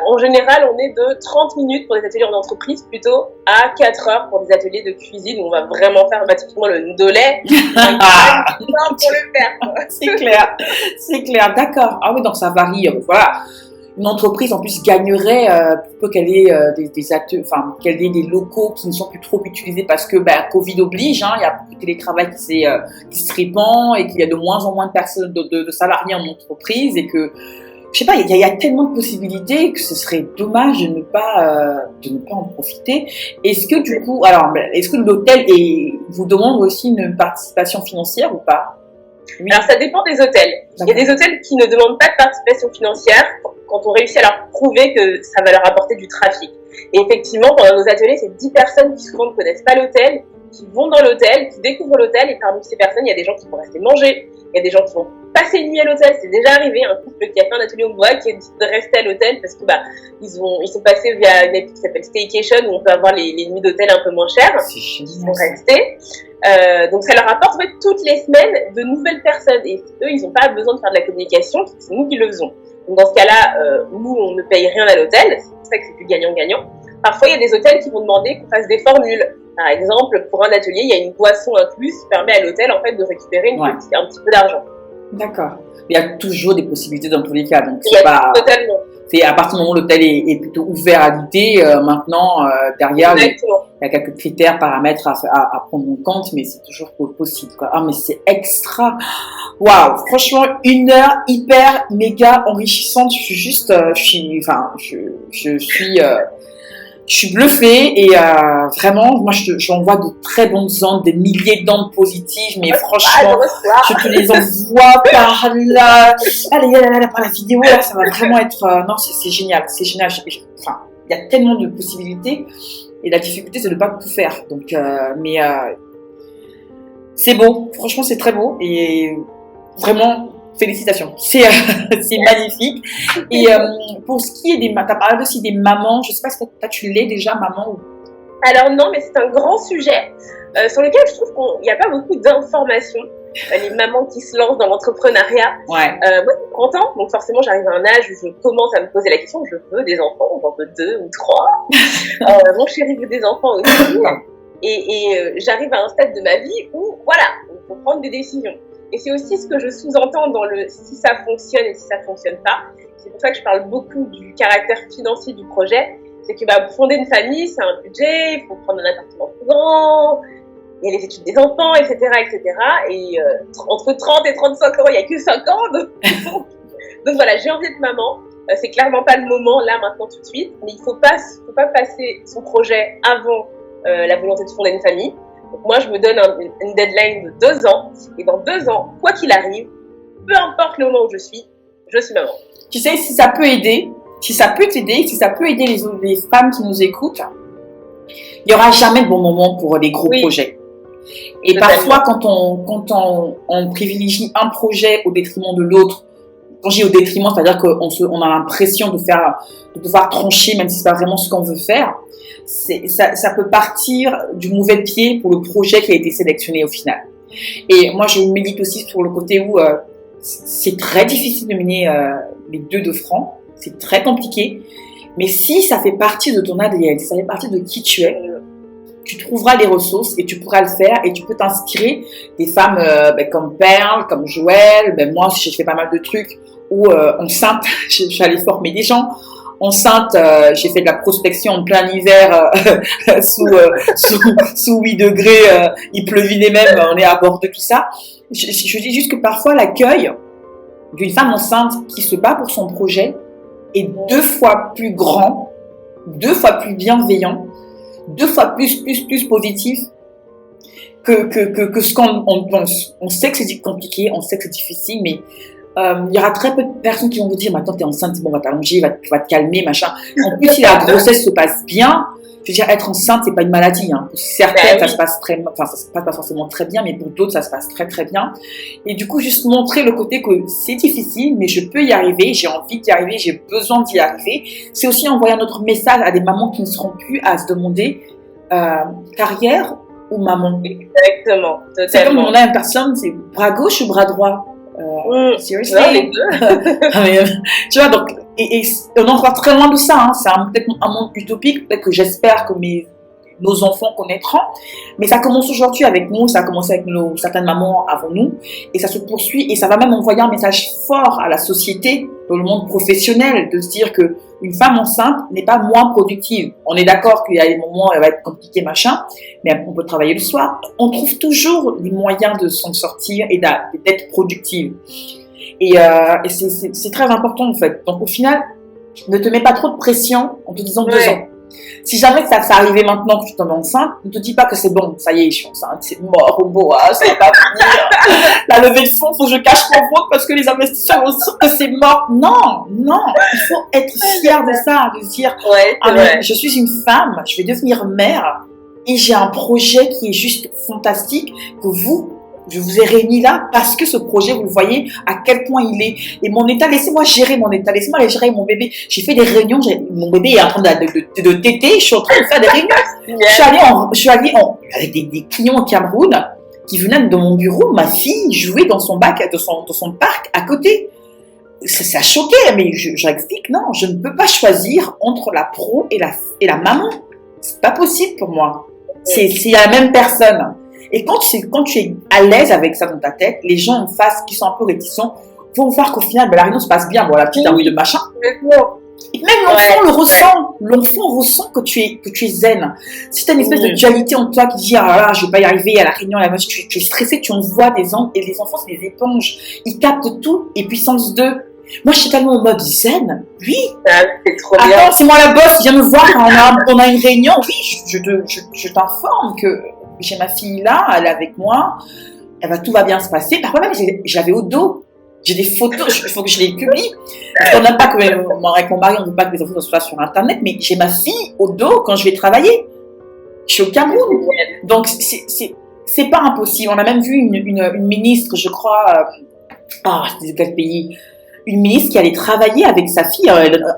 En général, on est de 30 minutes pour des ateliers en entreprise plutôt à 4 heures pour des ateliers de cuisine où on va vraiment faire typiquement le ndolé. Pour le faire. C'est clair. D'accord. Ah oui, donc ça varie. Voilà. Une entreprise en plus gagnerait plutôt qu'elle ait qu'elle ait des locaux qui ne sont plus trop utilisés parce que Covid oblige, il y a beaucoup de télétravail qui se répand et qu'il y a de moins en moins de personnes de salariés en entreprise et que je sais pas, il y a tellement de possibilités que ce serait dommage de ne pas en profiter. Est-ce que du coup, est-ce que l'hôtel vous demande aussi une participation financière ou pas? Oui. Alors, ça dépend des hôtels. Il y a des hôtels qui ne demandent pas de participation financière quand on réussit à leur prouver que ça va leur apporter du trafic. Et effectivement, pendant nos ateliers, c'est 10 personnes qui souvent ne connaissent pas l'hôtel, qui vont dans l'hôtel, qui découvrent l'hôtel, et parmi ces personnes, il y a des gens qui vont rester manger, il y a des gens qui vont passer une nuit à l'hôtel. C'est déjà arrivé, un couple qui a fait un atelier au bois, qui a décidé de rester à l'hôtel parce que ils sont passés via une appli qui s'appelle Staycation, où on peut avoir les nuits d'hôtel un peu moins chères. C'est génial. Ils sont restés. Donc ça leur apporte en fait toutes les semaines de nouvelles personnes, et eux, ils n'ont pas besoin de faire de la communication, c'est nous qui le faisons. Donc dans ce cas-là, nous, on ne paye rien à l'hôtel, c'est pour ça que c'est plus gagnant-gagnant. Parfois, il y a des hôtels qui vont demander qu'on fasse des formules. Par exemple, pour un atelier, il y a une boisson incluse qui permet à l'hôtel en fait de récupérer un petit peu d'argent. D'accord. Il y a toujours des possibilités dans tous les cas. Donc c'est pas totalement. C'est à partir du moment où l'hôtel est plutôt ouvert à l'idée. Maintenant, derrière, il y a quelques critères, paramètres à prendre en compte, mais c'est toujours possible, quoi. Ah, mais c'est extra. Waouh, franchement, 1 heure hyper méga enrichissante. Je suis bluffée, et vraiment, moi j'envoie de très bonnes ondes, des milliers d'ondes positives, mais franchement, je te les envoie par là, par la vidéo, là, ça va vraiment être, non, c'est génial, c'est génial. Enfin, il y a tellement de possibilités, et la difficulté c'est de ne pas tout faire. Donc, c'est beau, franchement c'est très beau, et vraiment, félicitations, c'est magnifique. Et pour ce qui est des, t'as parlé aussi des mamans, je sais pas si tu l'es déjà maman ou... Alors non, mais c'est un grand sujet sur lequel je trouve qu'il n'y a pas beaucoup d'informations. Les mamans qui se lancent dans l'entrepreneuriat. Ouais. Moi, j'ai 30 ans, donc forcément j'arrive à un âge où je commence à me poser la question, je veux des enfants, j'en veux 2 ou 3. Mon chéri veut des enfants aussi. Et j'arrive à un stade de ma vie où, voilà, il faut prendre des décisions. Et c'est aussi ce que je sous-entends dans le si ça fonctionne et si ça fonctionne pas. C'est pour ça que je parle beaucoup du caractère financier du projet. C'est que pour fonder une famille, c'est un budget, il faut prendre un appartement plus grand, il y a les études des enfants, etc., etc. Et entre 30 et 35 euros, il n'y a que 5 ans. Donc voilà, j'ai envie d'être maman. C'est clairement pas le moment, là, maintenant, tout de suite. Mais il faut pas passer son projet avant la volonté de fonder une famille. Donc moi, je me donne une deadline de 2 ans. Et dans 2 ans, quoi qu'il arrive, peu importe le moment où je suis maman. Tu sais, si ça peut aider, si ça peut t'aider, si ça peut aider les femmes qui nous écoutent, il n'y aura jamais de bon moment pour les gros projets. Et parfois, quand on privilégie un projet au détriment de l'autre, quand j'ai au détriment, c'est-à-dire qu'on a l'impression de devoir trancher, même si c'est pas vraiment ce qu'on veut faire, ça peut partir du mauvais pied pour le projet qui a été sélectionné au final. Et moi, je médite aussi sur le côté où c'est très difficile de mener les 2 de front, c'est très compliqué, mais si ça fait partie de ton ADN, si ça fait partie de qui tu es, tu trouveras les ressources et tu pourras le faire, et tu peux t'inspirer des femmes comme Perle, comme Joël. Moi, j'ai fait pas mal de trucs où enceinte, je suis allée former des gens. Enceinte, j'ai fait de la prospection en plein hiver sous 8 degrés, il pleuvinait même, on est à bord de tout ça. Je dis juste que parfois l'accueil d'une femme enceinte qui se bat pour son projet est 2 fois plus grand, 2 fois plus bienveillant, 2 fois plus positif que ce qu'on pense. On sait que c'est compliqué, on sait que c'est difficile, mais il y aura très peu de personnes qui vont vous dire, attends, t'es enceinte, c'est bon, on va t'allonger, va te calmer, machin. En plus, si la grossesse se passe bien, je veux dire, être enceinte, c'est pas une maladie, hein. Pour certaines, ça se passe ça se passe pas forcément très bien, mais pour d'autres, ça se passe très très bien. Et du coup, juste montrer le côté que c'est difficile, mais je peux y arriver, j'ai envie d'y arriver, j'ai besoin d'y arriver. C'est aussi envoyer un autre message à des mamans qui ne seront plus à se demander, carrière ou maman. Exactement, totalement. C'est comme on a une personne, c'est bras gauche ou bras droit. Seriously. Non, les 2. Tu vois, donc, et on est encore très loin de ça, hein. C'est peut-être un monde utopique, peut-être que j'espère que nos enfants connaîtront, mais ça commence aujourd'hui avec nous, ça a commencé avec certaines mamans avant nous, et ça se poursuit, et ça va même envoyer un message fort à la société, dans le monde professionnel, de se dire que une femme enceinte n'est pas moins productive. On est d'accord qu'il y a des moments où elle va être compliquée, machin, mais on peut travailler le soir. On trouve toujours les moyens de s'en sortir et d'être productive. Et c'est très important, en fait. Donc, au final, ne te mets pas trop de pression en te disant 2 ans. Si jamais ça arrivait maintenant que tu tombes enceinte, ne te dis pas que c'est bon, ça y est, je suis enceinte, c'est mort, au bois, ça va pas venir. La levée de fonds, faut que je cache mon ventre parce que les investisseurs vont dire que c'est mort. Non, non, il faut être fier de ça, de se dire, je suis une femme, je vais devenir mère et j'ai un projet qui est juste fantastique que je vous ai réunis là parce que ce projet, vous le voyez à quel point il est. Et mon état, laissez-moi gérer mon état, laissez-moi aller gérer mon bébé. J'ai fait des réunions, mon bébé est en train de téter, je suis en train de faire des réunions. Je suis allée avec des clients au Cameroun qui venaient de mon bureau, ma fille jouait dans son parc à côté. Ça a choqué, mais j'explique, non, je ne peux pas choisir entre la pro et la maman. C'est pas possible pour moi. C'est la même personne. Et quand tu es à l'aise avec ça dans ta tête, les gens en face qui sont un peu réticents vont voir qu'au final, la réunion se passe bien. Bon, la petite a envie de machin. Et même l'enfant le ressent. L'enfant ressent que tu es zen. Si tu as une espèce de dualité en toi qui dit, ah là, je vais pas y arriver à la réunion, tu es stressé, tu envoies des enfants, et les enfants, c'est des éponges. Ils captent tout, et puissance 2. Moi, je suis tellement en mode zen. Oui. C'est trop bien. Attends, c'est moi la boss, viens me voir quand on a une réunion. Oui, je t'informe que j'ai ma fille là, elle est avec moi, tout va bien se passer. Parfois même, j'avais au dos. J'ai des photos, il faut que je les publie. Parce qu'on n'aime pas que, avec mon mari, on ne veut pas que les photos soient sur Internet, mais j'ai ma fille au dos quand je vais travailler. Je suis au Cameroun. Donc, c'est pas impossible. On a même vu une ministre, je crois, c'était quel pays? Une ministre qui allait travailler avec sa fille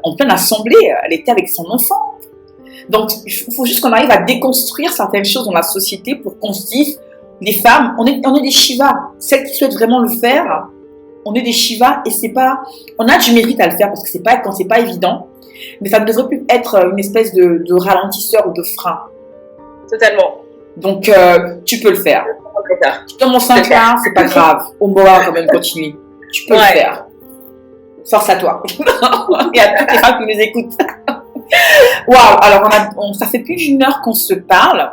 en pleine assemblée. Elle était avec son enfant. Donc, il faut juste qu'on arrive à déconstruire certaines choses dans la société pour qu'on se dise, les femmes, on est des Shivas. Celles qui souhaitent vraiment le faire, on est des Shivas et on a du mérite à le faire parce que c'est pas évident, mais ça ne devrait plus être une espèce de ralentisseur ou de frein. Totalement. Donc, tu peux le faire. Tu tombes enceinte là, c'est pas grave. On va quand même continuer. Tu peux le faire. Force à toi. Et à toutes les femmes qui nous écoutent. Waouh, alors ça fait plus d'1 heure qu'on se parle.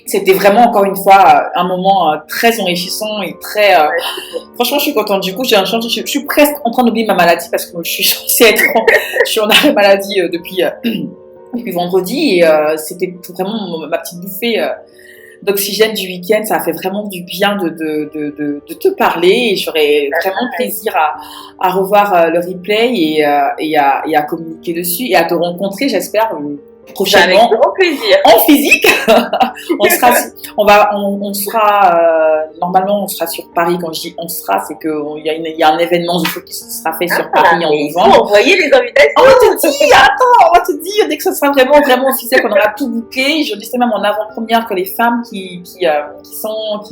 C'était vraiment encore une fois un moment très enrichissant et très. Franchement, je suis contente. Du coup, je suis presque en train d'oublier ma maladie parce que je suis censée je suis en arrêt maladie depuis vendredi et c'était vraiment ma petite bouffée d'oxygène du week-end. Ça a fait vraiment du bien de te parler et j'aurais vraiment plaisir à revoir le replay et à communiquer dessus et à te rencontrer, j'espère, prochainement. Avec grand plaisir. En physique. Normalement, on sera sur Paris. Quand je dis on sera, c'est qu'il y a un événement qui sera fait sur Paris en novembre. Il faut envoyer les invitations. On va te dire, dès que ce sera vraiment, vraiment officiel, qu'on aura tout bouclé. Je dis c'est même en avant-première que les femmes qui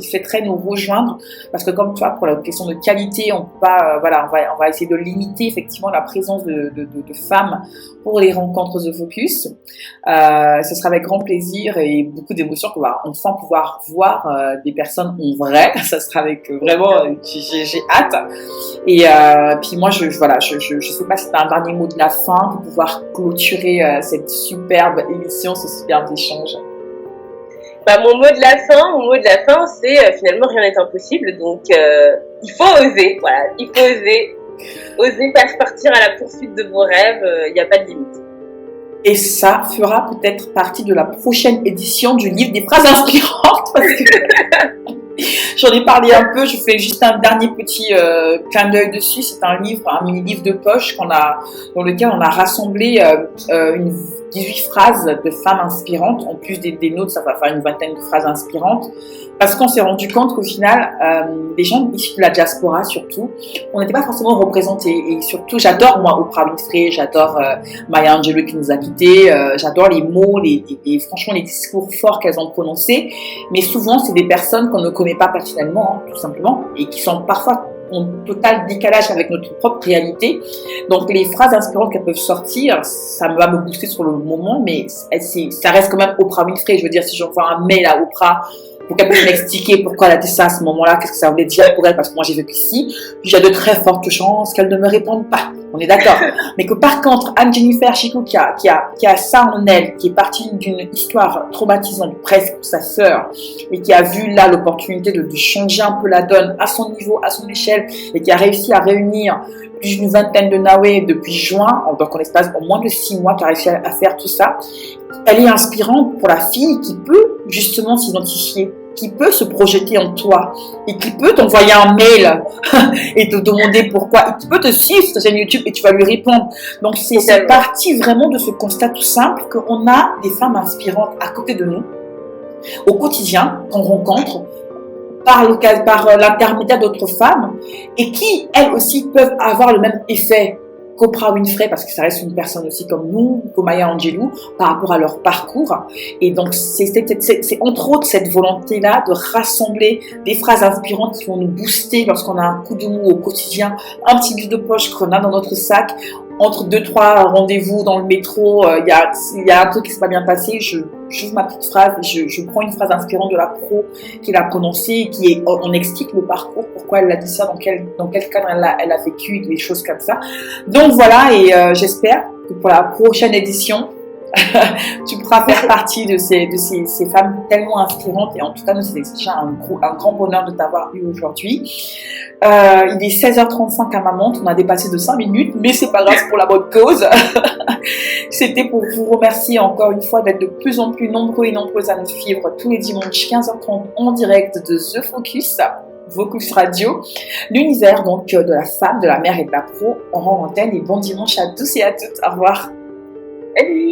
souhaiteraient nous rejoindre, parce que comme toi, pour la question de qualité, on peut pas, on va essayer de limiter effectivement la présence de femmes pour les rencontres The Focus. Ce sera avec grand plaisir et beaucoup d'émotion qu'on va enfin pouvoir voir des personnes en vrai. Ça sera avec vraiment, j'ai hâte. Et puis moi, je sais pas si tu as un dernier mot de la fin pour pouvoir clôturer cette superbe émission, ce superbe échange. Mon mot de la fin, c'est finalement rien n'est impossible. Donc il faut oser. Voilà, il faut oser. Oser faire partir à la poursuite de vos rêves. Il n'y a pas de limite. Et ça fera peut-être partie de la prochaine édition du livre des phrases inspirantes parce que j'en ai parlé un peu, je fais juste un dernier petit clin d'œil dessus. C'est un mini-livre de poche dans lequel on a rassemblé 18 phrases de femmes inspirantes. En plus des nôtres, ça va faire une 20aine de phrases inspirantes. Parce qu'on s'est rendu compte qu'au final, les gens issus de la diaspora surtout, on n'était pas forcément représentés. Et surtout, j'adore moi Oprah Winfrey, j'adore Maya Angelou qui nous a quittés, j'adore les mots, franchement les discours forts qu'elles ont prononcés. Mais souvent, c'est des personnes qu'on ne connaît pas personnellement, tout simplement, et qui sont parfois en total décalage avec notre propre réalité. Donc les phrases inspirantes qu'elles peuvent sortir, ça va me booster sur le moment, mais ça reste quand même Oprah Winfrey. Je veux dire, si j'envoie un mail à Oprah pour qu'elle puisse m'expliquer pourquoi elle a dit ça à ce moment-là, qu'est-ce que ça voulait dire pour elle, parce que moi j'ai vécu ici. Puis il y a de très fortes chances qu'elle ne me réponde pas. On est d'accord. Mais que par contre, Anne-Jennifer Chicot, qui a ça en elle, qui est partie d'une histoire traumatisante presque pour sa sœur, et qui a vu là l'opportunité de changer un peu la donne à son niveau, à son échelle, et qui a réussi à réunir plus d'une vingtaine de Naoué depuis juin, donc en l'espace en moins de 6 mois, qui a réussi à faire tout ça. Elle est inspirante pour la fille qui peut justement s'identifier, qui peut se projeter en toi et qui peut t'envoyer un mail et te demander pourquoi, et qui peut te suivre sur ta chaîne YouTube et tu vas lui répondre. Donc c'est parti vraiment de ce constat tout simple qu'on a des femmes inspirantes à côté de nous au quotidien, qu'on rencontre par l'intermédiaire d'autres femmes et qui elles aussi peuvent avoir le même effet qu'Oprah Winfrey, parce que ça reste une personne aussi comme nous, comme Maya Angelou, par rapport à leur parcours. Et donc, c'est entre autres cette volonté-là de rassembler des phrases inspirantes qui vont nous booster lorsqu'on a un coup de mou au quotidien, un petit livre de poche qu'on a dans notre sac, entre 2-3 rendez-vous dans le métro, il y a un truc qui s'est pas bien passé, j'ouvre ma petite phrase, je prends une phrase inspirante de la pro qui l'a prononcée, on explique le parcours, pourquoi elle a dit ça, dans quel cadre elle a vécu, des choses comme ça. Donc voilà, et j'espère que pour la prochaine édition, tu pourras faire partie de ces femmes tellement inspirantes, et en tout cas, c'est déjà un grand bonheur de t'avoir eu aujourd'hui. Il est 16h35 à ma montre, on a dépassé de 5 minutes, mais c'est pas grave, pour la bonne cause. C'était pour vous remercier encore une fois d'être de plus en plus nombreux et nombreuses à nous suivre tous les dimanches 15h30 en direct de The Focus Radio, l'univers donc de la femme, de la mère et de la pro. On rend antenne et bon dimanche à tous et à toutes. Au revoir. Salut.